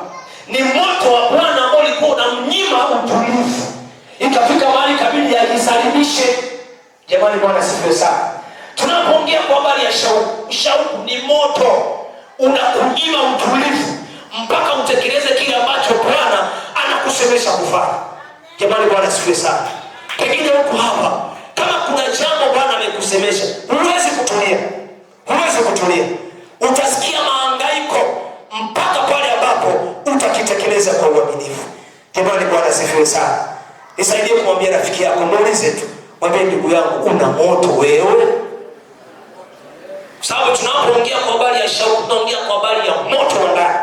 Ni moto wa Bwana ambao ulikuwa unamnyima utulivu. Ikafika mahali kabili ajisalimishe. Jamani, Bwana asifiwe sana. Tunapoongea kwa habari ya shauku, shauku ni moto unakunyima utulivu mpaka utekeleze kile ambacho Bwana anakusemesha kufanya. Jamani, Bwana asifiwe sana. Pengine huko hapa kama kuna jambo Bwana amekusemesha, huwezi kutulia. Huwezi kutulia. Utasikia mahangaiko mpaka pale ambapo utakitekeleza kwa uaminifu. Jamani, Bwana asifiwe sana. Nisaidie kumwambia rafiki yako, muulize tu, mwambie ndugu yangu, una moto wewe? Sababu tunapoongea kwa habari ya shauku, tunaongea kwa habari ya moto wa ndani.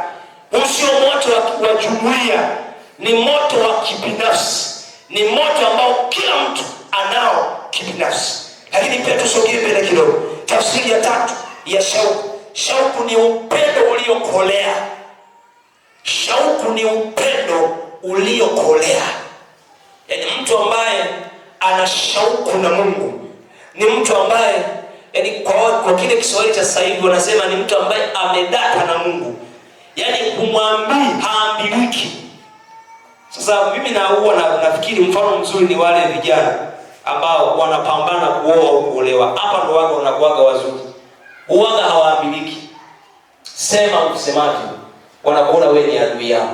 Usio moto wa jumuiya, ni moto wa kibinafsi. Ni moto ambao kila mtu anao kibinafsi. Lakini pia tusogee mbele kidogo. Tafsiri ya tatu ya shauku. Shauku ni upendo uliokolea. Shauku ni upendo uliokolea. Yaani mtu ambaye ana shauku na Mungu ni mtu ambaye Yaani kwa kile Kiswahili cha sasa hivi wanasema ni mtu ambaye amedata na Mungu. Yaani kumwambii haambiliki. Sasa mimi nafikiri mfano mzuri ni wale vijana ambao wanapambana kuoa au kuolewa. Hapa ndo wao wanakuaga wazuri. Uwaga hawaambiliki. Sema usemaje, wanakuona wewe ni adui yao.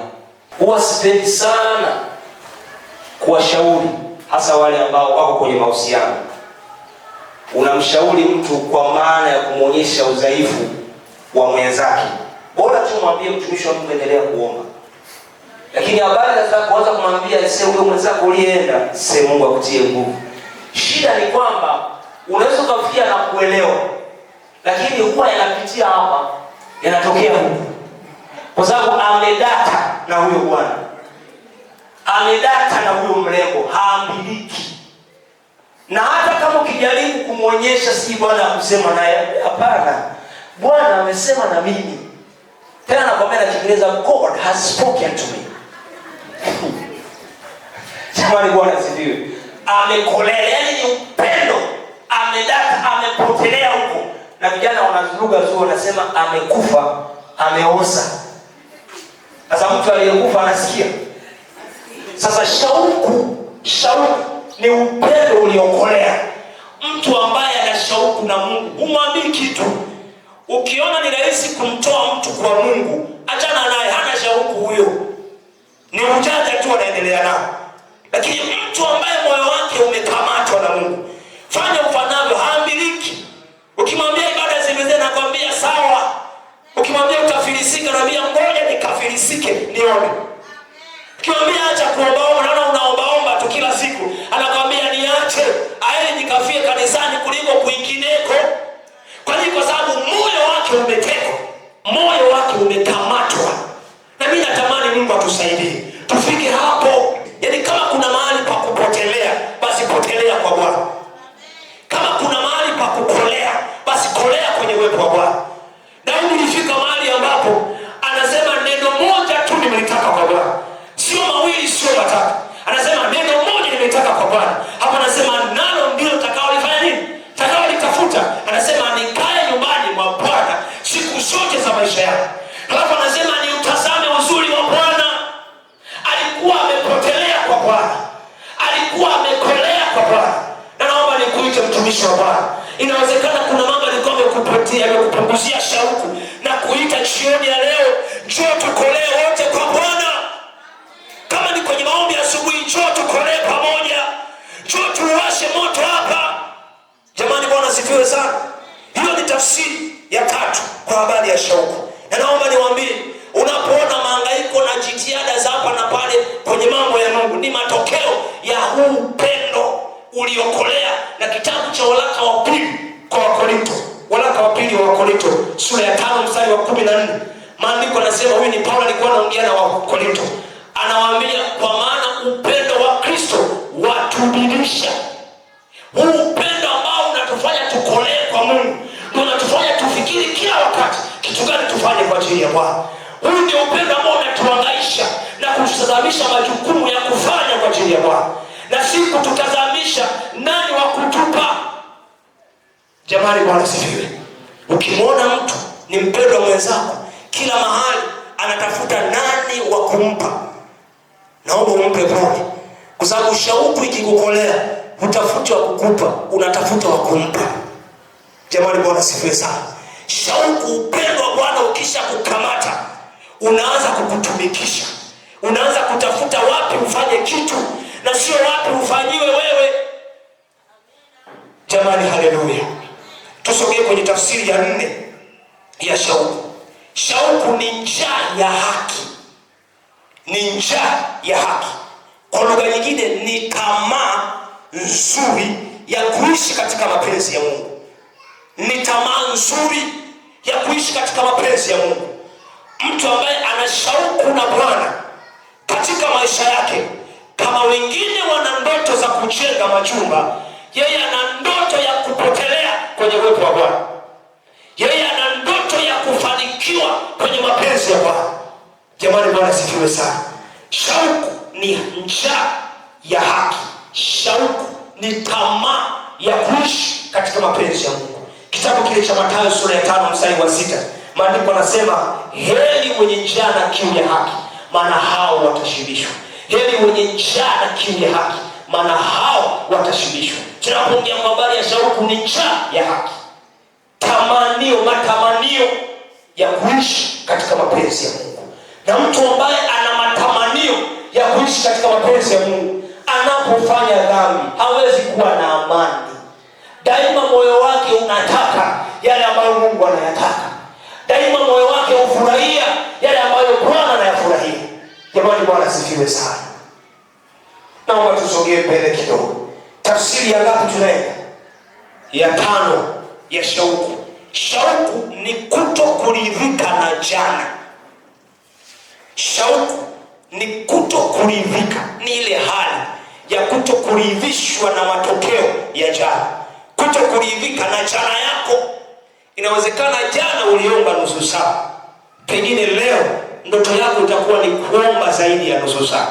Huwa sipendi sana kuwashauri hasa wale ambao wako kwenye mahusiano. Unamshauri mtu kwa maana ya kumuonyesha udhaifu wa mwenzake. Bora tu mwambie mtumishi wa Mungu endelea kuomba. Lakini habari za kuanza kumwambia sasa huyo mwenzako ulienda, sasa Mungu akutie nguvu. Shida ni kwamba unaweza kufikia na kuelewa, lakini huwa yanapitia hapa, yanatokea huko. Kwa sababu amedata na huyo bwana. Amedata na huyo mrembo, haambiliki. Na hata kama ukijaribu kumuonyesha si bwana kusema naye, hapana. Bwana amesema na mimi. Tena nakwambia na Kiingereza, God has spoken to me. Jamani, Bwana asifiwe. Amekolea, yani ni upendo. Amedata, amepotelea huko. Na vijana wanazuga zao wanasema amekufa, ameoza. Sasa mtu aliyekufa anasikia. Sasa shauku ni upendo uliokolea. Mtu ambaye ana shauku na Mungu, umwambii kitu. Ukiona ni rahisi kumtoa mtu kwa Mungu, achana naye, hana shauku huyo. Ni ujanja tu anaendelea nao. Lakini mtu ambaye moyo wake umekamatwa na Mungu, fanya ufanavyo, haambiliki. Ukimwambia ibada zimezee na kwambia sawa. Ukimwambia utafilisika na bia ngoja nikafilisike nione. Ukimwambia acha kuomba, naona unaomba tu kila siku, anakwambia niache, aende nikafie kanisani kuliko kuingineko. Kwa sababu moyo wake umetekwa, moyo wake umekamatwa. Na mimi natamani Mungu atusaidie tufike hapo. Yaani kama kuna mahali pa kupotelea, basi potelea kwa Bwana. Kama kuna mahali pa kukolea, basi kolea kwenye uwepo wa Bwana. Daudi alifika mahali ambapo anasema neno moja tu nimelitaka kwa Bwana. Sio mawili, sio matatu. Anasema neno moja nimelitaka kwa Bwana. Hapa anasema nalo ndilo takaolifanya nini? Takaolitafuta. Anasema nikae nyumbani mwa Bwana siku zote za maisha yangu. Halafu anasema ni utazame uzuri wa Bwana. Alikuwa amepotelea kwa Bwana. Alikuwa amekolea kwa Bwana. Na naomba nikuite mtumishi wa Bwana. Inawezekana kuna mambo alikuwa amekupotea, amekupunguzia shauku, na kuita jioni ya leo, njoo tukolee wote kwa Bwana. Kama ni kwenye maombi asubuhi, njoo tukolee pamoja. Njoo tuwashe moto hapa. Jamani, Bwana asifiwe sana. Hiyo ni tafsiri ya tatu kwa habari ya shauku. Na naomba niwaambie, unapoona mahangaiko na jitihada za hapa na pale kwenye mambo ya Mungu, ni matokeo ya huu upendo uliokolea. Na kitabu cha waraka wa pili kwa Wakorinto, waraka wa pili wa Wakorinto sura ya 5 mstari wa 14, maandiko yanasema, huyu ni Paulo alikuwa anaongea na Wakorinto, anawaambia kwa maana upendo wa Kristo watubirisha. Huu upendo ambao unatufanya tukolee kwa Mungu, unatufanya tufikiri kila wakati kitu gani tufanye kwa ajili ya Bwana. Huu ndio upendo ambao unatuhangaisha na kututazamisha majukumu ya kufanya kwa ajili ya Bwana, na si kututazamisha nani wa kutupa. Jamani, Bwana sifiwe. Ukimwona mtu ni mpendwa mwenzako, kila mahali anatafuta nani wa kumpa, naomba umpe pole. Kwa sababu shauku ikikukolea, utafuta wa kukupa, unatafuta wa kumpa. Jamani, Bwana sifiwe sana. Shauku, upendo wa Bwana ukisha kukamata, unaanza kukutumikisha. Unaanza kutafuta wapi ufanye kitu na sio wapi ufanyiwe wewe. Jamani, haleluya. Tusogee kwenye tafsiri ya 4 ya shauku. Shauku ni njaa ya haki. Ni njaa ya haki. Kwa lugha nyingine ni tamaa nzuri ya kuishi katika mapenzi ya Mungu. Ni tamaa nzuri ya kuishi katika mapenzi ya Mungu. Mtu ambaye ana shauku na Bwana katika maisha yake, kama wengine wana ndoto za kujenga majumba, yeye ana ndoto ya kupotelea kwenye uwepo wa Bwana. Yeye ana ndoto ya kufanikiwa kwenye mapenzi ya Bwana. Jamani, Bwana sifiwe sana. Shauku ni njaa ya haki. Shauku ni tamaa ya kuishi katika mapenzi ya Mungu. Kitabu kile cha Mathayo sura ya 5 mstari wa 6. Maandiko yanasema, heri wenye njaa na kiu ya haki, maana hao watashibishwa. Heri wenye njaa na kiu ya haki, maana hao watashibishwa. Tunapoongea habari ya shauku, ni njaa ya haki. Matamanio ya kuishi katika mapenzi ya Mungu. Na mtu ambaye ana matamanio ya kuishi katika mapenzi ya Mungu, anapofanya dhambi hawezi kuwa na amani. Daima moyo wake unataka yale ambayo Mungu anayataka. Daima moyo wake ufurahia yale ambayo Bwana anayafurahia. Jamani, Bwana asifiwe sana. Naomba tusogee mbele kidogo. Tafsiri ya ngapi tunaenda? Ya 5 ya shauku. Shauku ni kutokuridhika na jana. Shauku ni kutokuridhika, ni ile hali ya kutokuridhishwa na matokeo ya jana. Kutokuridhika na jana yako. Inawezekana jana uliomba nusu saa, pengine leo ndoto yako itakuwa ni kuomba zaidi ya nusu saa.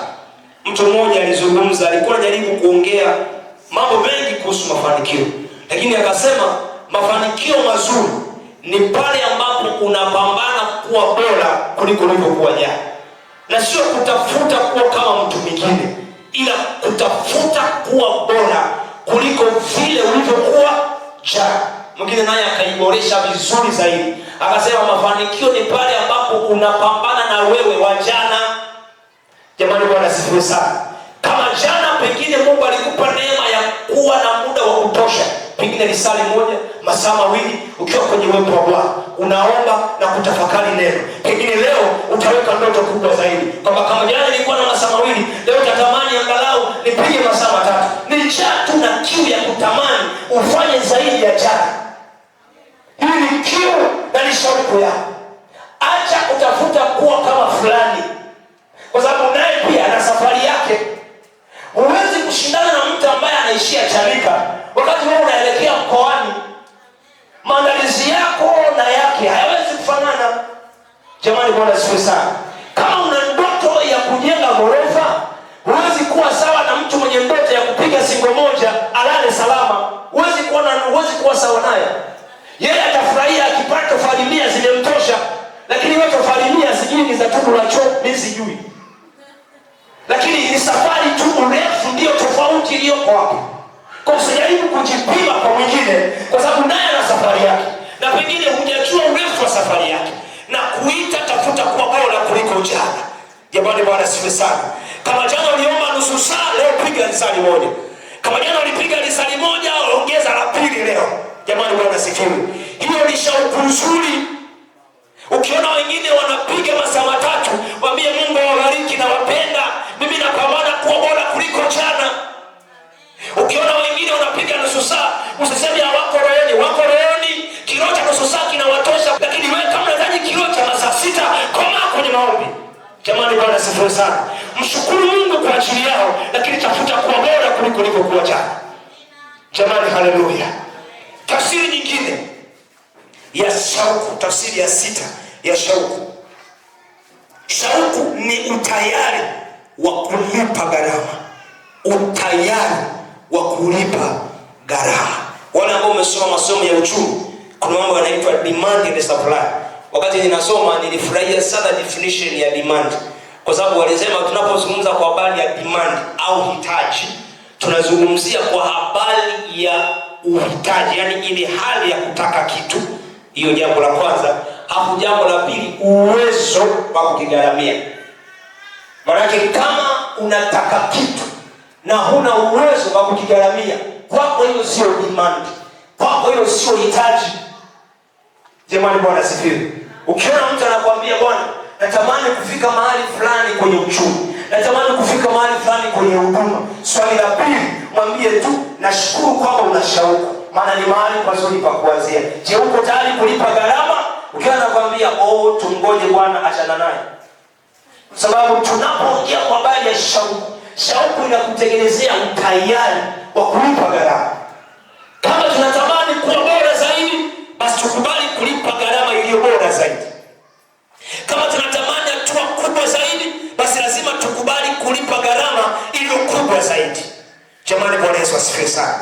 Mtu mmoja alizungumza, alikuwa anajaribu kuongea mambo mengi kuhusu mafanikio, lakini akasema mafanikio mazuri ni pale ambapo unapambana kuwa bora kuliko ulivyokuwa jana. Na sio kutafuta kuwa kama mtu mwingine, ila kutafuta kuwa bora kuliko vile ulivyokuwa jana. Mwingine naye akaiboresha vizuri zaidi, akasema mafanikio ni pale ambapo unapambana na wewe wa jana. Jamani, Bwana asifiwe sana. Kama jana pengine Mungu alikupa neema ya kuwa na muda wa kutosha, pengine risali moja, masaa mawili ukiwa kwenye uwepo wa Bwana, unaomba na kutafakari neno. Pengine leo utaweka ndoto kubwa zaidi, kwamba kama jana nilikuwa na masaa mawili, leo natamani angalau nipige masaa 3. Ni njaa tu na kiu ya kutamani ufanye zaidi ya jana. Hii ni kiu na ni shauku yako. Acha kutafuta kuwa kama fulani, kwa sababu naye pia ana safari yake. Huwezi kushindana na mtu ambaye anaishia Chanika wakati wewe unaelekea mkoani. Maandalizi yako na yake hayawezi kufanana. Jamani, Bwana asifiwe sana. Kama una ndoto ya kujenga ghorofa, huwezi kuwa sawa na mtu mwenye ndoto ya kupiga singo moja alale salama. Huwezi kuwa sawa naye. Yeye atafurahia akipata familia zimemtosha, lakini wewe familia sijui ni za tundu la choo, mimi sijui. Lakini ni safari tu urefu ndio tofauti iliyoko hapo. Kwa usijaribu kujipima kwa mwingine, kwa sababu naye ana safari yake. Na pengine hujajua urefu wa safari yake. Na kuita tafuta kuwa bora kuliko jana. Jamani, Bwana asifiwe sana. Kama jana uliomba nusu saa, leo piga risali moja. Kama jana ulipiga risali moja, ongeza la pili leo. Jamani, Bwana asifiwe. Hiyo ni shauku nzuri. Ukiona wengine wanapiga masaa 3, waambie Mungu awabariki na wapenda, mimi napambana kuwa bora kuliko jana. Ukiona wengine wanapiga nusu saa, usiseme wako rohoni, kilo cha nusu saa kinawatosha, lakini wewe kama unahitaji kilo cha masaa 6, koma kwenye maombi. Jamani, Bwana asifiwe sana. Mshukuru Mungu kwa ajili yao, lakini tafuta kuwa bora kuliko ulivyokuwa jana. Jamani, haleluya. Tafsiri nyingine ya shauku, tafsiri ya 6 ya shauku. Shauku ni utayari wa kulipa gharama. Utayari wa kulipa gharama. Wale ambao wamesoma masomo ya uchumi, kuna mambo yanaitwa demand and supply. Wakati ninasoma nilifurahia sana definition ya demand, kwa sababu walisema tunapozungumza kwa habari ya demand au hitaji, tunazungumzia kwa habari ya uhitaji, yani ile hali ya kutaka kitu. Hiyo jambo la kwanza. Hapo jambo la pili, uwezo wa kukigharamia. Maana kama unataka kitu na huna uwezo wa kukigharamia, kwako hiyo sio demand, kwako hiyo sio hitaji. Jamani, Bwana asifiwe. Ukiona mtu anakuambia bwana, natamani kufika mahali fulani kwenye uchumi, natamani kufika mahali fulani kwenye huduma, swali la pili mwambie tu nashukuru kwamba una shauku, maana ni mahali pazuri pa kuanzia. Je, uko tayari kulipa gharama? Ukiona anakuambia tungoje bwana, achana naye. Kwa sababu tunapoongea kwa habari ya shauku, shauku inakutengenezea utayari wa kulipa gharama. Kama tunatamani kuwa bora zaidi, basi tukubali kulipa gharama iliyo bora zaidi. Kama tunatamani hatua kubwa zaidi, basi lazima tukubali kulipa gharama iliyo kubwa zaidi. Jamani, Bwana Yesu asifiwe sana.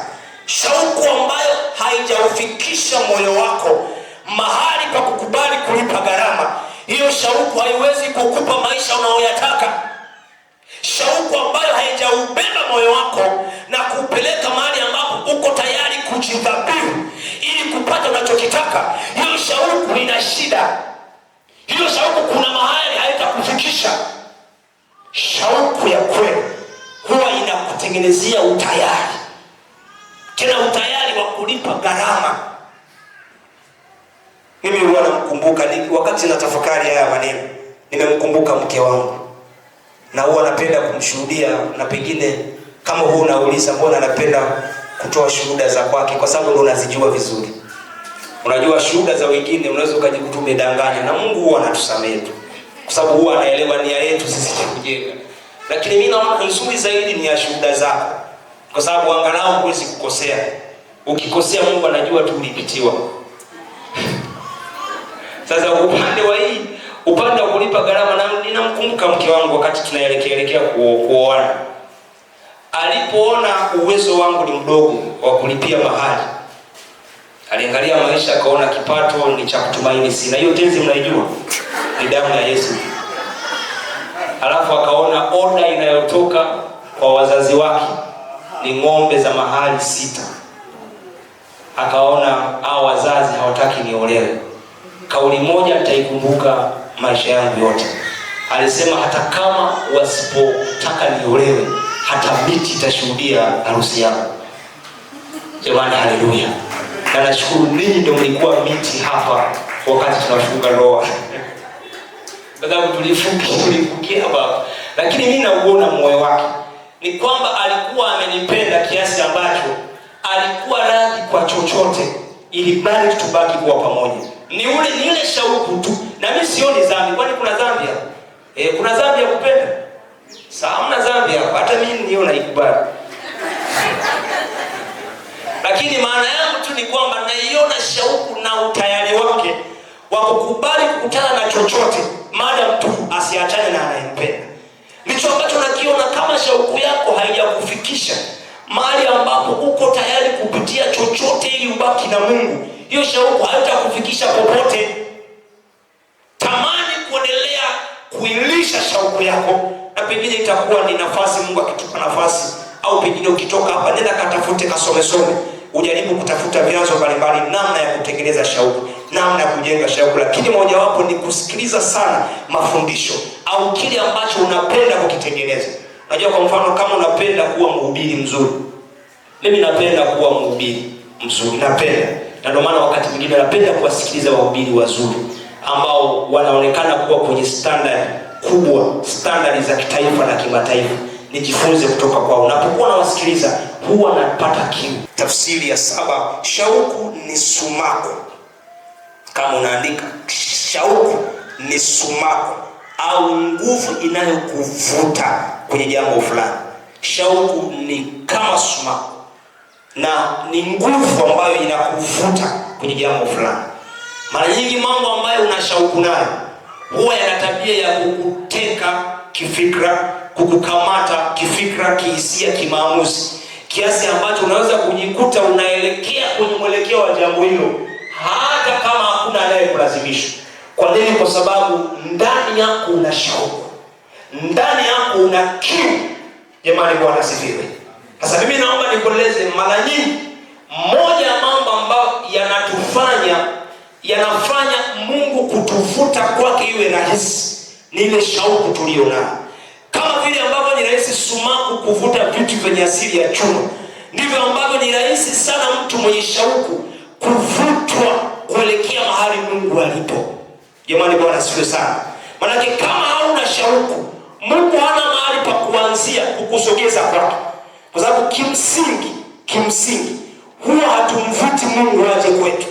shauku ambayo haijaufikisha moyo wako mahali pa kukubali kulipa gharama, hiyo shauku haiwezi kukupa maisha unayoyataka. Shauku ambayo haijaubeba moyo wako na kupeleka mahali ambapo uko tayari kujidhabihu ili kupata unachokitaka, hiyo shauku ina shida. Hiyo shauku kuna mahali haitakufikisha. Shauku ya kweli huwa inakutengenezea utayari, tena utayari wa kulipa gharama. Mimi huwa namkumbuka wakati natafakari haya maneno, nimemkumbuka mke wangu, na huwa napenda kumshuhudia. Na pengine kama huwa unauliza mbona napenda kutoa shuhuda za kwake, kwa sababu ndio unazijua vizuri. Unajua shuhuda za wengine unaweza ukajikuta umedanganya, na Mungu huwa anatusamehe tu, kwa sababu huwa anaelewa nia yetu sisi kujenga. Lakini mimi naona nzuri zaidi ni ya shuhuda zako, kwa sababu angalau huwezi kukosea. Ukikosea Mungu anajua tu ulipitiwa. Sasa upande wa kulipa gharama, na ninamkumbuka mke wangu wakati tunaelekea kuoana. Alipoona uwezo wangu ni mdogo wa kulipia mahali, aliangalia maisha akaona kipato ni cha kutumaini sina. Hiyo tenzi mnaijua, ni damu ya Yesu. Alafu akaona oda inayotoka kwa wazazi wake ni ng'ombe za mahali 6. Akaona hao wazazi hawataki niolewe. Kauli moja nitaikumbuka maisha yangu yote. Alisema hata kama wasipotaka niolewe, hata miti itashuhudia harusi yangu. Jamani, haleluya. Na nashukuru ninyi ndio mlikuwa miti hapa wakati tunafunga ndoa. Sababu tulifukia hapa. Lakini mimi nauona moyo wake ni kwamba alikuwa amenipenda kiasi ambacho alikuwa radhi kwa chochote ili bali tubaki kuwa pamoja. Ni ile shauku tu. Na mimi sioni dhambi. Kwani kuna dhambi hapa? Kuna dhambi ya kupenda? Hamna dhambi hapa. Hata mimi niona ikubali. Lakini maana yangu tu ni kwamba naiona shauku na utayari wake wa kukubali kukutana na chochote maadamu tu asiachane na anayempenda. Ndicho ambacho nakiona kama shauku yako haijakufikisha mahali ambapo uko tayari kupitia chochote ili ubaki na Mungu, hiyo shauku haitakufikisha popote. Tamani kuendelea kuilisha shauku yako, na pengine itakuwa ni nafasi, Mungu akitupa nafasi, au pengine ukitoka hapa nenda katafute kasome, ujaribu kutafuta vyanzo mbalimbali namna ya kutengeneza shauku, namna ya kujenga shauku. Lakini mojawapo ni kusikiliza sana mafundisho au kile ambacho unapenda kukitengeneza. Unajua, kwa mfano kama unapenda kuwa mhubiri mzuri, mimi napenda kuwa mhubiri mzuri, napenda. Na ndio maana wakati mwingine napenda kuwasikiliza wahubiri wazuri ambao wanaonekana kuwa kwenye standard kubwa, standard za kitaifa na kimataifa. Nijifunze kutoka kwao. Unapokuwa nawasikiliza huwa napata kiu. Tafsiri ya 7, shauku ni sumaku. Kama unaandika, shauku ni sumaku au nguvu inayokuvuta kwenye jambo fulani. Shauku ni kama sumaku na ni nguvu ambayo inakuvuta kwenye jambo fulani. Mara nyingi mambo ambayo unashauku nayo huwa yana tabia ya kukuteka kifikra, kukukamata kifikra, kihisia, kimaamuzi, kiasi ambacho unaweza kujikuta unaelekea kwenye mwelekeo wa jambo hilo hata kama hakuna anayekulazimisha. Kwa nini? Kwa sababu ndani yako una shauku, ndani yako una kiu. Jamani, Bwana asifiwe. Sasa mimi naomba nikueleze, mara nyingi moja ya mambo ambayo yanafanya Mungu kutuvuta kwake iwe rahisi ni ile shauku tuliyonayo. Kama vile ambavyo ni rahisi sumaku kuvuta vitu vyenye asili ya chuma, ndivyo ambavyo ni rahisi sana mtu mwenye shauku kuvutwa kuelekea mahali Mungu alipo. Jamani, Bwana asifiwe sana. Maana kama hauna shauku, Mungu hana mahali pa kuanzia kukusogeza kwake. Kwa sababu kimsingi huwa hatumvuti Mungu aje kwetu,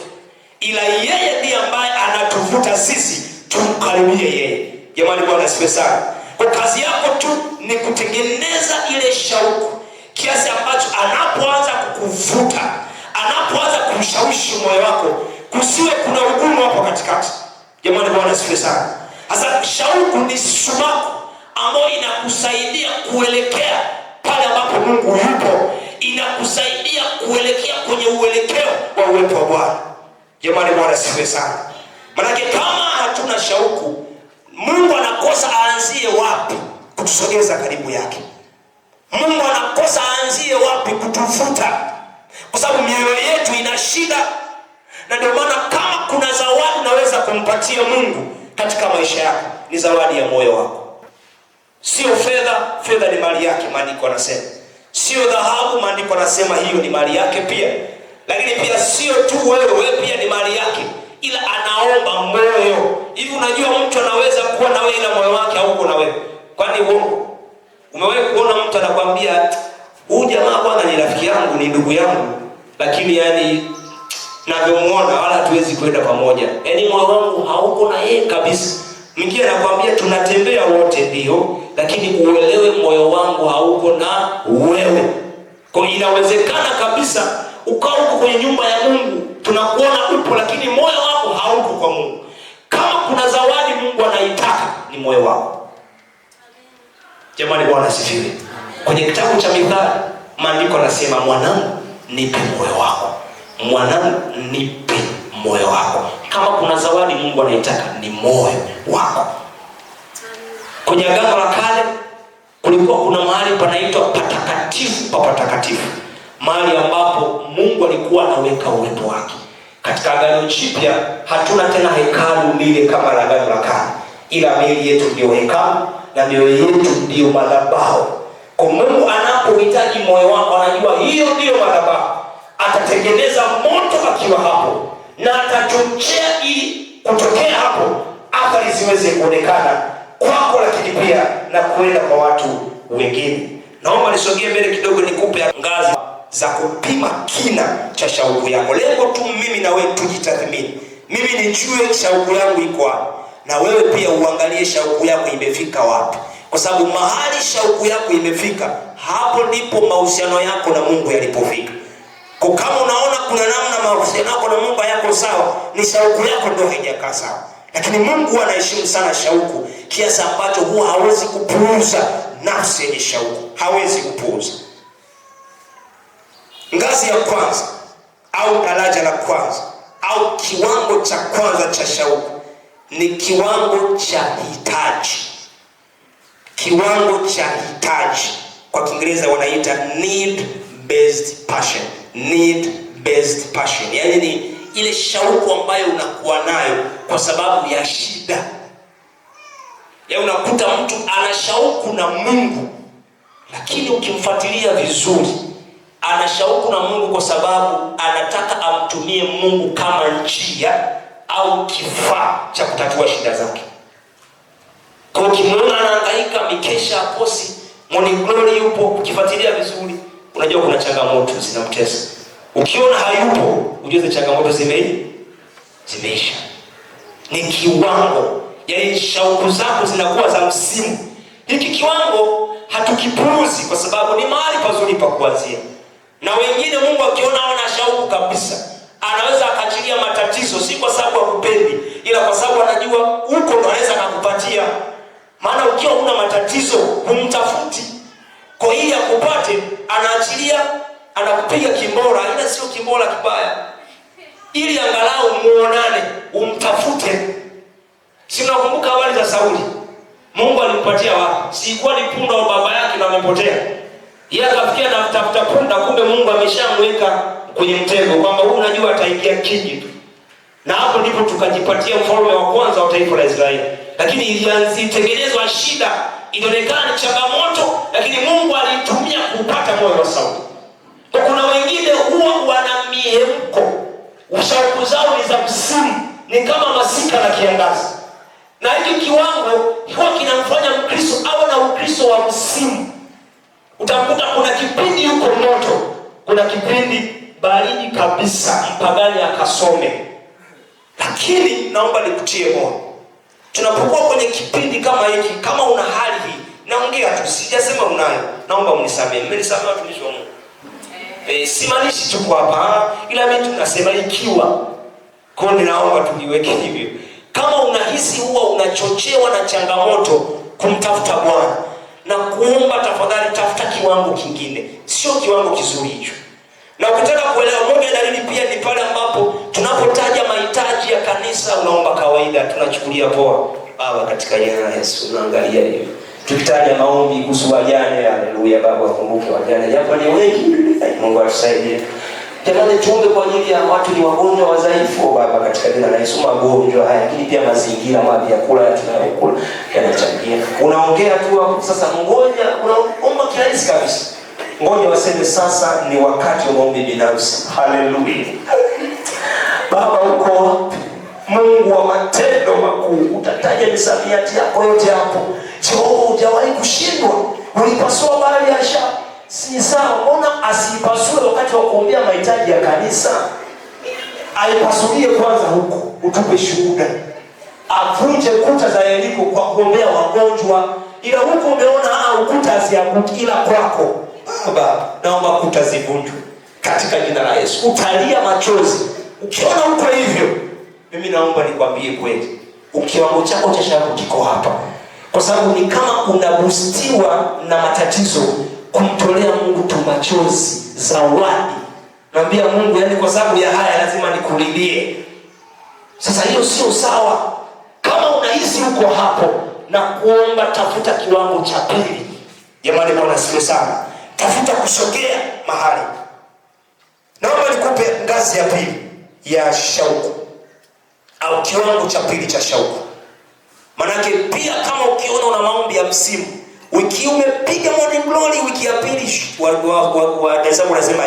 ila yeye ndiye ambaye anatuvuta sisi tumkaribie yeye. Jamani, Bwana asifiwe sana. Kwa kazi yako tu ni kutengeneza ile shauku kiasi ambacho anapoanza kukuvuta, anapoanza kumshawishi moyo wako, kusiwe kuna ugumu hapo katikati. Jamani, Bwana asifiwe sana. Sasa shauku ni sumaku ambayo inakusaidia kuelekea pale ambapo Mungu yupo, inakusaidia kuelekea kwenye uelekeo wa uwepo wa Bwana. Jamani, Bwana siwe sana. Maana kama hatuna shauku, Mungu anakosa aanzie wapi kutusogeza karibu yake. Mungu anakosa aanzie wapi kutufuta, kwa sababu mioyo yetu ina shida. Na ndio maana kama kuna zawadi unaweza kumpatia Mungu katika maisha yako, ni zawadi ya moyo wako. Sio fedha, fedha ni mali yake, maandiko yanasema. Sio dhahabu, maandiko yanasema hiyo ni mali yake pia. Lakini pia sio tu wewe pia ni mali yake, ila anaomba moyo. Hivi unajua mtu anaweza kuwa na wewe na moyo wake hauko na wewe? Kwani uongo? Umewahi kuona mtu anakuambia huyu jamaa bwana ni rafiki yangu, ni ndugu yangu, lakini yani navyomuona wala hatuwezi kwenda pamoja. Yaani moyo wangu hauko na yeye kabisa. Mwingine anakuambia tunatembea wote ndio, lakini uelewe moyo wangu hauko na wewe. Kwa inawezekana kabisa ukao huko kwenye nyumba ya Mungu, tunakuona upo, lakini moyo wako hauko kwa Mungu. Kama kuna zawadi Mungu anaitaka ni moyo wako. Jamani, Bwana asifiwe. Kwenye kitabu cha Mithali maandiko yanasema, mwanangu nipe moyo wako. Mwanangu nipe moyo wako. Kama kuna zawadi Mungu anaitaka ni moyo wako. Kwenye Agano la Kale kulikuwa kuna mahali panaitwa patakatifu pa patakatifu, mahali ambapo Mungu alikuwa anaweka uwepo wake. Katika Agano Jipya hatuna tena hekalu lile kama la Agano la Kale, ila miili yetu ndio hekalu na mioyo yetu ndio madhabahu. Kwa Mungu anapohitaji moyo wako, anajua hiyo ndio madhabahu. Atatengeneza moto akiwa hapo na atachochea ili kutokea hapo athari ziweze kuonekana kwako, lakini pia na kuenda kwa watu wengine. Naomba nisogee mbele kidogo nikupe ngazi za kupima kina cha shauku yako. Lengo tu mimi na wewe tujitathmini. Mimi nijue shauku yangu iko wapi, na wewe pia uangalie shauku yako imefika wapi. Kwa sababu mahali shauku yako imefika, hapo ndipo mahusiano yako na Mungu yalipofika. Kwa kama unaona kuna namna mahusiano yako na Mungu hayako sawa, ni shauku yako ndio haijakaa sawa. Lakini Mungu anaheshimu sana shauku, kiasi ambacho huwa hawezi kupuuza nafsi yenye shauku. Hawezi kupuuza. Ngazi ya kwanza au daraja la kwanza au kiwango cha kwanza cha shauku ni kiwango cha hitaji. Kiwango cha hitaji, kwa Kiingereza wanaita need based passion. Need based passion, yaani ni ile shauku ambayo unakuwa nayo kwa sababu ya shida. Ya unakuta mtu ana shauku na Mungu, lakini ukimfuatilia vizuri ana shauku na Mungu kwa sababu anataka amtumie Mungu kama njia au kifaa cha kutatua shida zake. Kwa ukimwona anahangaika mikesha akosi, morning glory yupo, ukifuatilia vizuri unajua kuna changamoto zinamtesa. Ukiona hayupo, ujue changamoto zimeisha. Ni kiwango, yaani shauku zako zinakuwa za msimu. Hiki kiwango hatukipuuzi kwa sababu ni mahali pazuri pa kuanzia. Na wengine Mungu akiona wana shauku kabisa, anaweza akachilia matatizo, si kwa sababu hakupendi, ila kwa sababu anajua huko ndo anaweza kukupatia. Maana ukiwa una matatizo humtafuti, kwa ili akupate anaachilia, anakupiga kimbora, ila sio kimbora kibaya, ili angalau muonane, umtafute. Si unakumbuka habari za Sauli? Mungu alimpatia wapi? Si ilikuwa ni punda wa baba yake na amepotea. Yeye akafikia na kutafuta punda, kumbe Mungu ameshamweka kwenye mtego kwamba huyu unajua ataingia kiji tu. Na hapo ndipo tukajipatia mfalme wa kwanza wa taifa la Israeli. Lakini ilitengenezwa shida, ilionekana ni changamoto, lakini Mungu alitumia kupata moyo wa Sauli. Kwa kuna wengine huwa wana miemko, shauku zao ni za msimu, ni kama masika na kiangazi. Na hiki kiwango huwa kinamfanya Mkristo awe na Ukristo wa msimu. Utakuta kuna kipindi yuko moto, kuna kipindi baridi kabisa, mpagani akasome. Lakini naomba nikutie moyo, tunapokuwa kwenye kipindi kama hiki, kama una hali hii, naongea tu, sijasema unayo, naomba mnisamehe. Mmenisamehe watumishi wa Mungu. Simaanishi tuko hapa, ila mimi tunasema ikiwa. Kwa hiyo naomba tuliweke hivyo. Kama unahisi huwa unachochewa na changamoto kumtafuta Bwana na kuomba, tafadhali tafuta kiwango kingine. Sio sio kiwango kizuri hicho. Na ukitaka kuelewa moja dalili pia ni pale ambapo tunapotaja mahitaji ya kanisa unaomba kawaida, tunachukulia poa. Baba katika jina la Yesu unaangalia hiyo. Tukitaja maombi kuhusu wajane, haleluya Baba wakumbuke wajane. Japo ni wengi, Mungu atusaidie. Jamani tuombe kwa ajili ya watu ni wagonjwa wadhaifu Baba katika jina la Yesu, magonjwa haya lakini pia mazingira mabaya kula tunayokula yanachangia. Unaongea tu hapo sasa ngoja unaomba kirahisi kabisa. Ngoja waseme sasa ni wakati wa maombi binafsi. Haleluya. Baba uko wapi? Mungu wa matendo makuu, utataja misamiati yako yote hapo. Jehova hujawahi kushindwa. Ulipasua bahari ya Shamu. Si sawa, mbona asipasue wakati wa kuombea mahitaji ya kanisa? Aipasulie kwanza huko, utupe shuhuda. Avunje kuta za Yeriko kwa kuombea wagonjwa. Ila huko umeona ukuta hazianguki ila kwako. Baba, naomba kuta zivunjwe katika jina la Yesu. Utalia machozi. Ukiona uko hivyo, mimi naomba nikwambie kweli, kiwango chako cha shauku kiko hapa. Kwa sababu ni kama unabustiwa na matatizo, kumtolea Mungu tu machozi, zawadi. Naambia Mungu, yani kwa sababu ya haya lazima nikulilie. Sasa hiyo sio sawa. Kama unahisi uko hapo na kuomba, tafuta kiwango cha pili. Jamani Bwana sio sana. Tafuta kusogea mahali. Naomba nikupe ngazi ya pili ya shauku, au kiwango cha pili cha shauku. Manake pia kama ukiona una maombi ya msimu, wiki umepiga morning glory, wiki ya pili wa Desemba unasema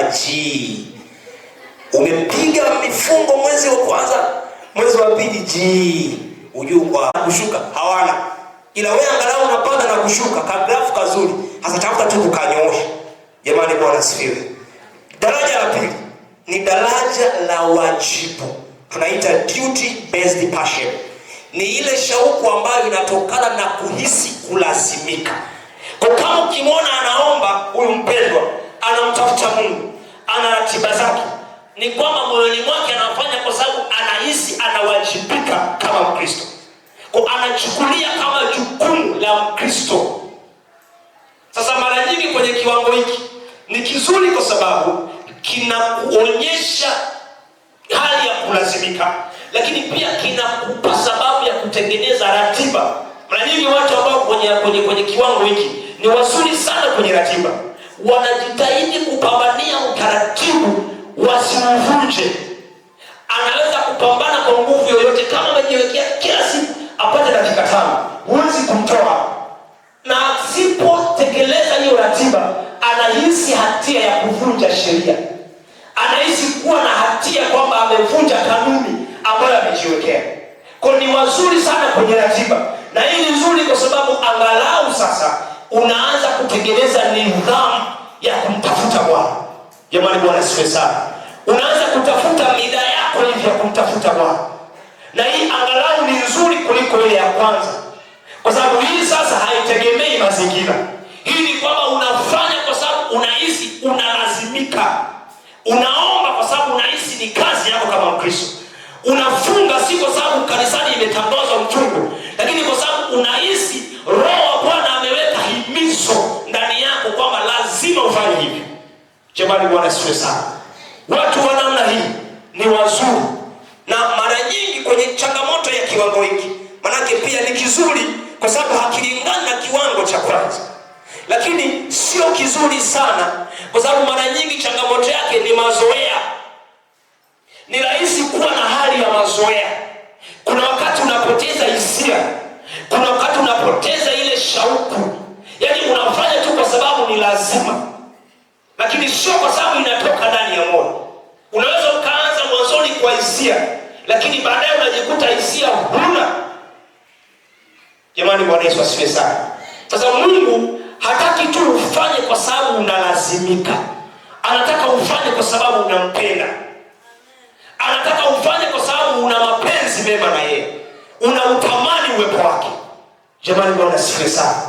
umepiga mifungo mwezi wa kwanza, mwezi wa pili ujue kwa kushuka hawana. Ila wewe angalau unapanda na kushuka, kagrafu kazuri. Hasa tafuta tu kukanyoosha. Jamani Bwana asifiwe. Daraja la pili ni daraja la wajibu. Tunaita duty based passion. Ni ile shauku ambayo inatokana na kuhisi kulazimika. Kwa kama ukimwona anaomba huyu mpendwa, anamtafuta Mungu, ana ratiba zake, ni kwamba moyoni mwake anafanya kwa sababu anahisi anawajibika kama Mkristo. Kwa anachukulia kama jukumu la Mkristo. Sasa mara nyingi kwenye kiwango hiki ni kizuri kwa sababu kinakuonyesha hali ya kulazimika, lakini pia kinakupa sababu ya kutengeneza ratiba. Mara nyingi watu ambao kwenye kiwango hiki ni wazuri sana kwenye ratiba, wanajitahidi kupambania utaratibu wasiuvunje. Anaweza kupambana kwa nguvu yoyote. Kama amejiwekea kila siku apate dakika 5, huwezi kumtoa. Na asipotekeleza hiyo ratiba, anahisi hatia ya kuvunja sheria. Anahisi kuwa na hatia kwamba amevunja kanuni ambayo amejiwekea. Kwa ni wazuri sana kwenye ratiba. Na hii ni nzuri kwa sababu angalau sasa unaanza kutengeneza nidhamu ya kumtafuta Bwana. Jamani Bwana asifiwe sana. Unaanza kutafuta mida yako hivi ya kumtafuta Bwana. Na hii angalau ni nzuri kuliko ile ya kwanza. Kwa sababu hii sasa haitegemei mazingira. Hii ni kwamba unafanya kwa sababu unahisi unalazimika. Unaomba kwa sababu unahisi ni kazi yako kama Mkristo. Unafunga si kwa sababu kanisani imetangazwa mfungo, lakini kwa sababu unahisi Roho wa Bwana ameweka himizo ndani yako kwamba lazima ufanye hivi. Jamani Bwana asifiwe sana. Watu wa namna hii ni wazuri. Na mara nyingi kwenye changamoto ya kiwango hiki, manake pia ni kizuri kwa sababu hakilingani na kiwango cha kwanza, lakini sio kizuri sana kwa sababu mara nyingi changamoto yake ni mazoea. Ni rahisi kuwa na hali ya mazoea. Kuna wakati unapoteza hisia, kuna wakati unapoteza ile shauku. Yaani unafanya tu kwa sababu ni lazima, lakini sio kwa sababu inatoka ndani ya moyo. Unaweza ukaanza mwanzoni kwa hisia, lakini baadaye unajikuta hisia huna. Jamani Bwana Yesu asifiwe sana. Sasa Mungu hataki tu ufanye kwa sababu unalazimika. Anataka ufanye kwa sababu unampenda. Anataka ufanye kwa sababu una mapenzi mema na yeye. Unautamani uwepo wake. Jamani Bwana asifiwe sana.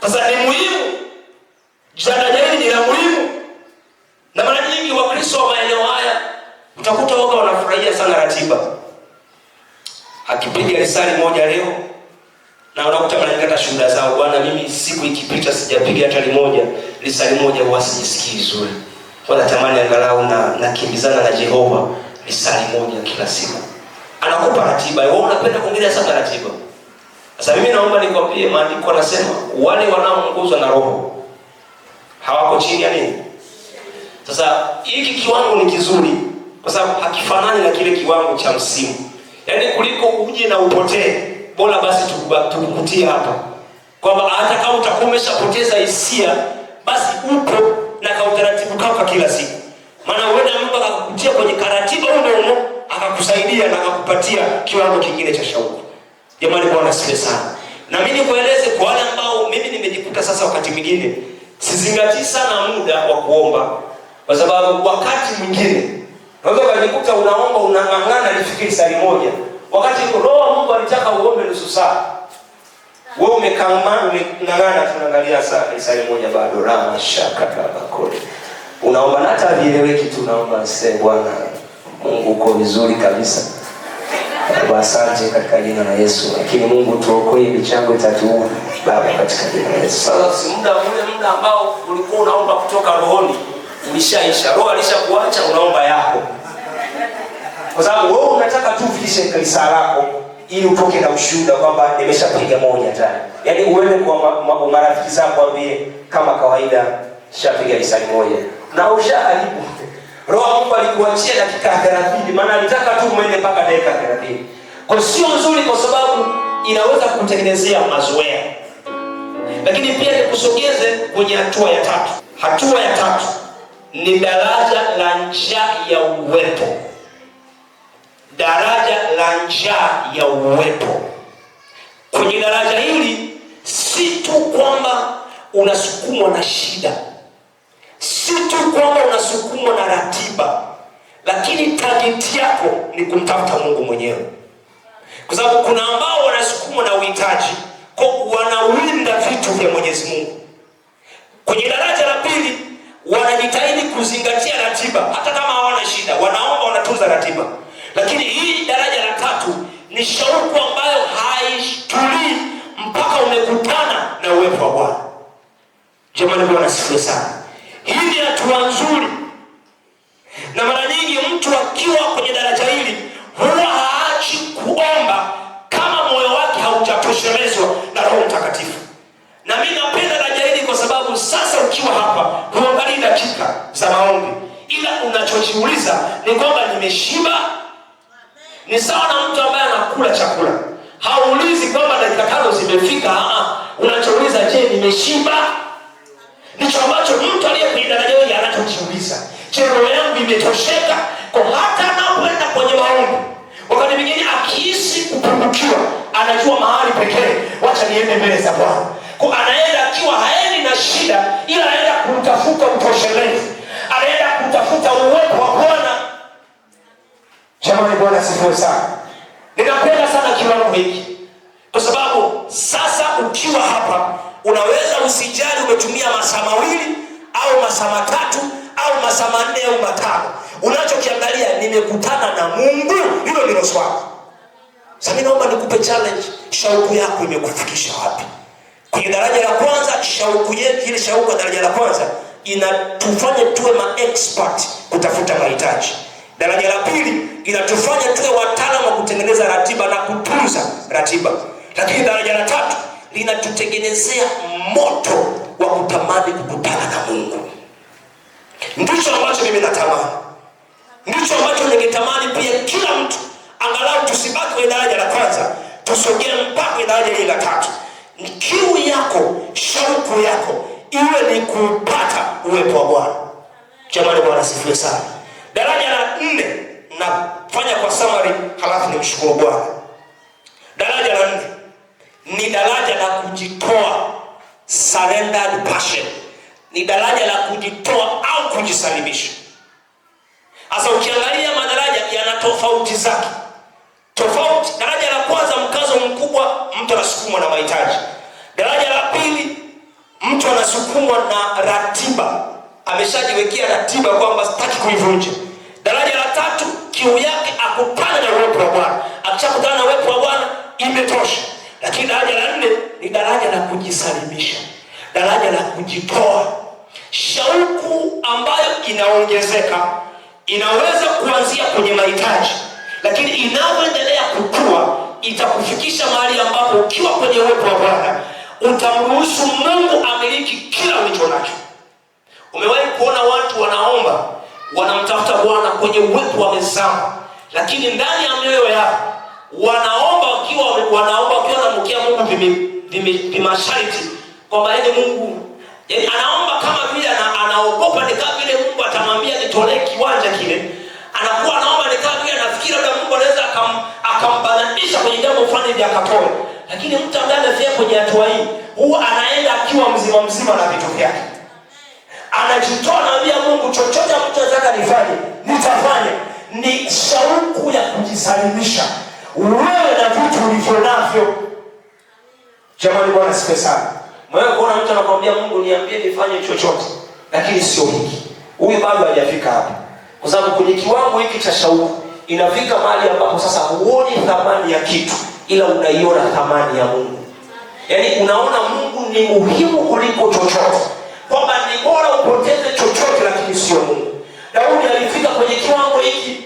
Sasa ni muhimu. Daraja hili ni la muhimu. Na mara nyingi Wakristo wa maeneo haya utakuta wao wanafurahia sana ratiba. Akipiga risali moja leo Na unakuta mnanikata shuhuda zao, bwana mimi siku ikipita sijapiga hata limoja, lisali moja huwa sijisikii vizuri. Wanatamani angalau na kimbizana na Jehova lisali moja kila siku. Anakupa ratiba. Wewe unapenda kuongelea sana ratiba. Sasa mimi naomba nikwambie, maandiko yanasema wale wanaoongozwa na Roho hawako chini ya nini? Sasa hiki kiwango ni kizuri kwa sababu hakifanani na kile kiwango cha msimu. Yaani kuliko uje na upotee, bora basi tukukutie hapa. Kwamba hata kama utakuwa umeshapoteza hisia, basi upo na kwa utaratibu kama kila siku. Maana uenda Mungu akakutia kwenye karatiba huko akakusaidia na akakupatia kiwango kingine cha shauku. Jamani, Bwana asifiwe sana. Na mimi nikueleze kwa wale ambao mimi nimejikuta sasa wakati mwingine sizingatii sana muda wa kuomba, kwa sababu wakati mwingine unaweza kujikuta unaomba unang'ang'ana lifikiri saa moja, wakati Roho Mungu alitaka uombe nusu saa. Wewe umeng'ang'ana tunaangalia saa moja bado rama shaka kama kodi. Unaomba na hata vieleweki tu, unaomba Bwana Mungu uko vizuri kabisa. Asante katika jina la Yesu. Lakini Mungu tuokoe, michango itatuua Baba katika jina la Yesu. Sasa si muda ambao ulikuwa unaomba kutoka rohoni ulishaisha. Roho alishakuacha, unaomba yako. Kwa sababu wewe unataka tu ufikishe kanisa lako ili utoke na ushuhuda kwamba nimeshapiga moja tayari. Yaani uende kwa marafiki zako waambie kama kawaida shapiga risali moja. Na ushaharibu. Roho Mungu alikuachia dakika 30, maana alitaka tu muende mpaka dakika 30. Kwa sio nzuri kwa sababu inaweza kutengenezea mazoea. Lakini pia nikusogeze kwenye hatua ya tatu. Hatua ya tatu ni daraja la njaa ya uwepo. Daraja la njaa ya uwepo. Kwenye daraja hili si tu kwamba unasukumwa na shida, si tu kwamba unasukumwa na ratiba, lakini target yako ni kumtafuta Mungu mwenyewe. Kwa sababu kuna ambao wanasukumwa na uhitaji, kwa wanawinda vitu vya Mwenyezi Mungu. Kwenye daraja la pili wanajitahidi kuzingatia ratiba, hata kama hawana shida, wanaomba, wanatunza ratiba. Lakini hii daraja la tatu ni shauku ambayo haitulii mpaka umekutana na uwepo wa Bwana. Jamani, Bwana asifiwe sana. Hii ni hatua nzuri. Na mara nyingi mtu akiwa kwenye daraja hili huwa haachi kuomba kama moyo wake haujatoshelezwa na Roho Mtakatifu. Na mimi napenda daraja hili kwa sababu sasa ukiwa hapa huangalii dakika za maombi, ila unachojiuliza ni kwamba nimeshiba. Ni sawa na mtu ambaye anakula chakula. Hauulizi kwamba dakika 5 zimefika, unachouliza je, nimeshiba? Ndicho ambacho mtu aliye kwenye daraja hili anachojiuliza. Je, roho yangu imetosheka? Kwa hata anapoenda kwenye maombi, wakati mwingine akihisi kupungukiwa, anajua mahali pekee, wacha niende mbele za Bwana. Kwa anaenda akiwa haendi na shida, ila anaenda kutafuta utoshelevu. Anaenda kutafuta uwepo wa Bwana. Jamani, Bwana asifiwe sana. Ninapenda sana kiwango hiki kwa sababu sasa ukiwa hapa unaweza usijali umetumia masaa 2 au masaa 3 au masaa 4 au 5. Unachokiangalia nimekutana na Mungu, hilo ndilo swali. Sasa mimi naomba nikupe challenge, shauku yako imekufikisha wapi? Kwenye daraja la kwanza, shauku yetu ile shauku ya daraja la kwanza inatufanya tuwe expert kutafuta mahitaji. Daraja la pili inatufanya tuwe wataalamu wa kutengeneza ratiba na kutunza ratiba. Lakini daraja la tatu linatutengenezea moto wa kutamani kukutana na Mungu. Ndicho ambacho mimi natamani. Ndicho ambacho ningetamani pia kila mtu angalau tusibaki kwenye daraja la kwanza, tusogee mpaka kwenye daraja la tatu. Kiu yako, shauku yako iwe ni kupata uwepo wa Bwana. Jamani, Bwana asifiwe sana. Daraja la 4 nafanya kwa summary halafu nimshukuru Bwana. Daraja la 4 ni daraja la kujitoa, surrendered passion. Ni daraja la kujitoa au kujisalimisha. Asa ukiangalia madaraja yana tofauti zake. Tofauti, daraja la kwanza mkazo mkubwa, mtu anasukumwa na mahitaji. Daraja la pili mtu anasukumwa na ratiba. Ameshajiwekea ratiba kwamba sitaki kuivunja. Daraja la tatu kiu yake akutana na uwepo wa Bwana. Akishakutana na uwepo wa Bwana imetosha. Lakini daraja la 4 ni daraja la kujisalimisha, daraja la kujitoa. Shauku ambayo inaongezeka inaweza kuanzia kwenye mahitaji, lakini inapoendelea kukua itakufikisha mahali ambapo ukiwa kwenye uwepo wa Bwana utamruhusu Mungu amiliki kila ulicho nacho. Umewahi kuona watu wanaomba, wanamtafuta Bwana kwenye uwepo wa mezama, lakini ndani ya mioyo yao wanaomba wakiwa wanamkia Mungu vimasharti kwamba yeye Mungu, yaani anaomba kama vile anaogopa, ni kama vile Mungu atamwambia nitolee kiwanja kile. Anakuwa anaomba ni kama vile anafikiri labda Mungu anaweza akambananisha kwenye jambo fulani vya akatoe. Lakini mtu ambaye amefika kwenye hatua hii huwa anaenda akiwa mzima na vitu vyake. Anajitoa, anaambia Mungu, chochote mtu anataka nifanye, nitafanya. Ni shauku ya kujisalimisha wewe na vitu ulivyo navyo. Jamani, Bwana sifa sana. Mwewe kuona mtu anakuambia Mungu niambie nifanye chochote, lakini sio hiki. Huyu bado hajafika hapa. Kwa sababu kwenye kiwango hiki cha shauku inafika mahali ambapo sasa huoni thamani ya kitu, ila unaiona thamani ya Mungu. Yaani unaona Mungu ni muhimu kuliko chochote, kwamba ni bora upoteze chochote lakini sio Mungu. Daudi alifika kwenye kiwango hiki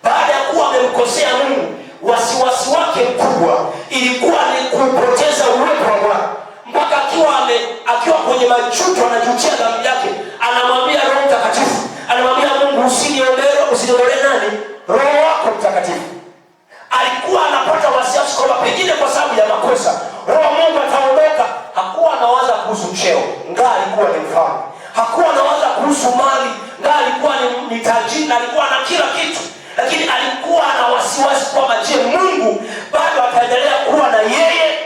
baada ya kuwa amemkosea Mungu. Wasiwasi wake mkubwa ilikuwa ni kupoteza uwepo wa Bwana, mpaka akiwa kwenye majuto anajutia dhambi yake, anamwambia Roho Mtakatifu, anamwambia Mungu, usiniondolee nani? Roho wako Mtakatifu. Alikuwa anapata wasiwasi kwamba pengine kwa sababu ya makosa Roho Mungu ataondoka. Hakuwa anawaza kuhusu cheo, ngaa alikuwa ni mfalme. Hakuwa anawaza kuhusu mali, ngaa alikuwa ni tajiri, alikuwa na kila kitu. Lakini alikuwa na wasiwasi kwamba je, Mungu bado ataendelea kuwa na yeye?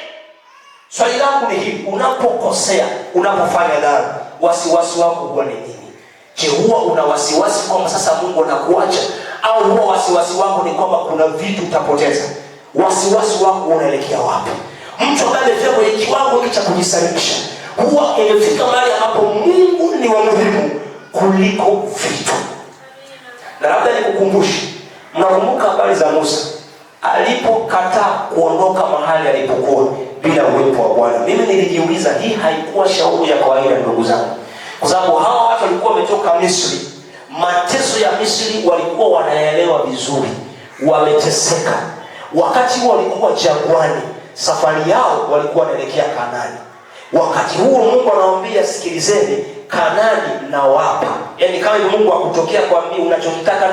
Swali langu ni hili: unapokosea, unapofanya dhambi, wasiwasi wako huwa ni nini? Je, huwa una wasiwasi kwamba sasa Mungu anakuacha, au huwa wasiwasi wako ni kwamba kuna vitu utapoteza? Wasiwasi wako unaelekea wapi? Mtu ambaye amefika kwenye kiwango cha kujisalimisha huwa imefika mahali ambapo Mungu ni wa muhimu kuliko vitu. Na labda nikukumbushe, mnakumbuka habari za Musa alipokataa kuondoka mahali alipokuwa bila uwepo wa Bwana. Mimi nilijiuliza, hii haikuwa shauku ya kawaida ndugu zangu, kwa sababu hawa watu walikuwa wametoka Misri. Mateso ya Misri walikuwa wanaelewa vizuri, wameteseka. Wakati huo walikuwa jangwani, safari yao walikuwa wanaelekea Kanaani. Wakati huo Mungu anawaambia, sikilizeni, Kanaani nawapa. Yaani kama Mungu akutokea kwambia unachotaka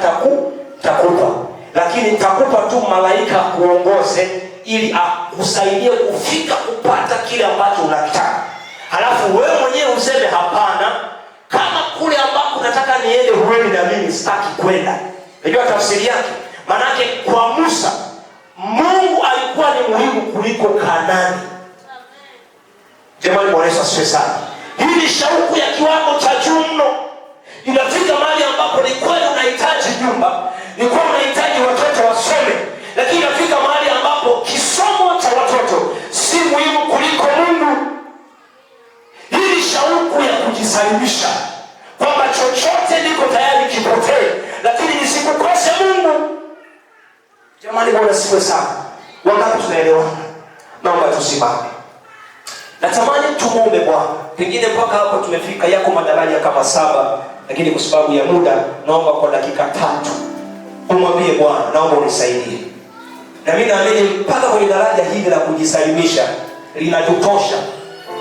takupa, lakini nitakupa tu malaika kuongoze ili akusaidie kufika kupata kile ambacho unakitaka. Halafu wewe mwenyewe useme hapana, kama kule ambako unataka niende huendi na mimi sitaki kwenda. Unajua tafsiri yake? Manake kwa Musa Mungu alikuwa ni muhimu kuliko Kanaani. Jamani, Bwana Yesu asifiwe sana. Hii ni shauku ya kiwango cha juu mno. Inafika mahali ambapo ni kweli unahitaji nyumba, ni kweli unahitaji watoto wasome, lakini inafika mahali ambapo kisomo cha watoto si muhimu kuliko Mungu. Hii ni shauku ya kujisalimisha, kwamba chochote niko tayari kipotee, lakini nisikukose Mungu. Jamani, Bwana asifiwe sana. Wangapi tunaelewana? Naomba tusimame. Natamani tumuombe Bwana. Pengine mpaka hapo tumefika, yako madaraja kama 7, lakini kwa sababu ya muda naomba kwa dakika 3 umwambie Bwana, naomba unisaidie. Na mimi naamini mpaka kwenye daraja hili la kujisalimisha linatutosha,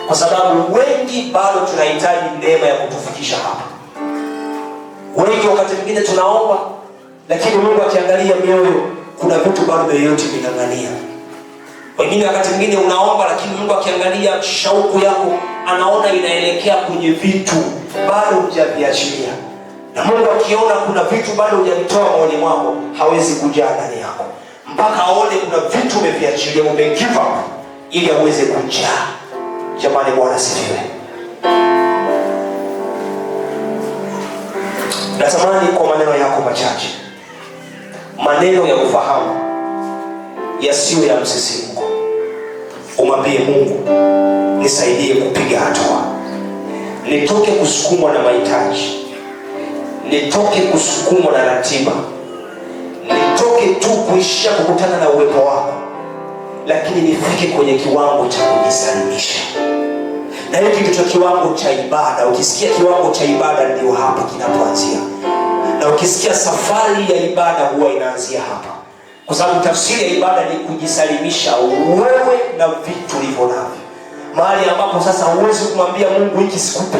kwa sababu wengi bado tunahitaji neema ya kutufikisha hapa. Wengi wakati mwingine tunaomba, lakini Mungu akiangalia mioyo, kuna vitu bado mioyo yetu inang'ania. Wengine wakati mwingine unaomba, lakini Mungu akiangalia shauku yako anaona inaelekea kwenye vitu bado hujaviachilia. Na Mungu akiona kuna vitu bado hujavitoa moyoni mwako, hawezi kujaa ndani yako mpaka aone kuna vitu umeviachilia, umegive up ili aweze kujaa. Jamani, Bwana asifiwe. Natamani kwa maneno yako machache, maneno ya ufahamu yasiyo ya msisimko, umwambie Mungu, nisaidie kupiga hatua. Nitoke kusukumwa na mahitaji, nitoke kusukumwa na ratiba, nitoke tu kuishia kukutana na uwepo wako, lakini nifike kwenye kiwango cha kujisalimisha. Na hiki ndicho kiwango cha ibada. Ukisikia kiwango cha ibada, ndio hapa kinapoanzia. Na ukisikia safari ya ibada, huwa inaanzia hapa, kwa sababu tafsiri ya ibada ni kujisalimisha wewe na vitu ulivyo navyo. Mahali ambapo sasa huwezi kumwambia Mungu hiki sikupe.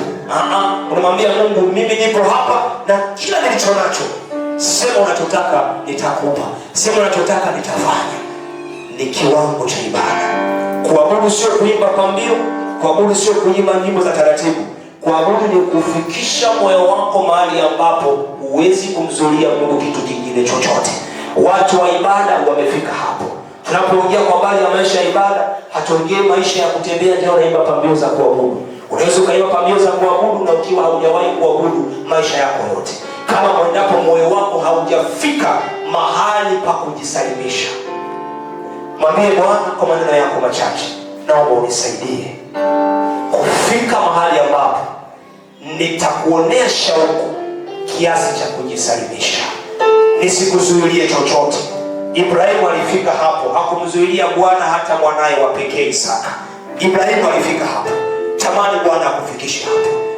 Unamwambia Mungu, mimi nipo hapa na kila nilicho nacho. Sema unachotaka nitakupa, sema unachotaka nitafanya. Ni kiwango cha ibada. Kuabudu sio kuimba pambio, kuabudu sio kuimba nyimbo za taratibu. Kuabudu ni kufikisha moyo wako mahali ambapo huwezi kumzulia Mungu kitu kingine chochote. Watu wa ibada wamefika hapo. Tunapoongea kwa habari ya maisha ya ibada, hatuongei maisha ya kutembea ndio unaimba pambio za kuabudu. Unaweza ukaimba pambio za kuabudu na ukiwa haujawahi kuabudu maisha yako yote, kama mwendapo moyo wako haujafika mahali pa kujisalimisha. Mwambie Bwana kwa maneno yako machache, naomba unisaidie kufika mahali ambapo nitakuonea shauku kiasi cha kujisalimisha, nisikuzuilie chochote. Ibrahimu alifika hapo, hakumzuilia Bwana hata mwanae wa pekee Isaka. Ibrahimu alifika hapo. Tamani Bwana akufikishe hapo.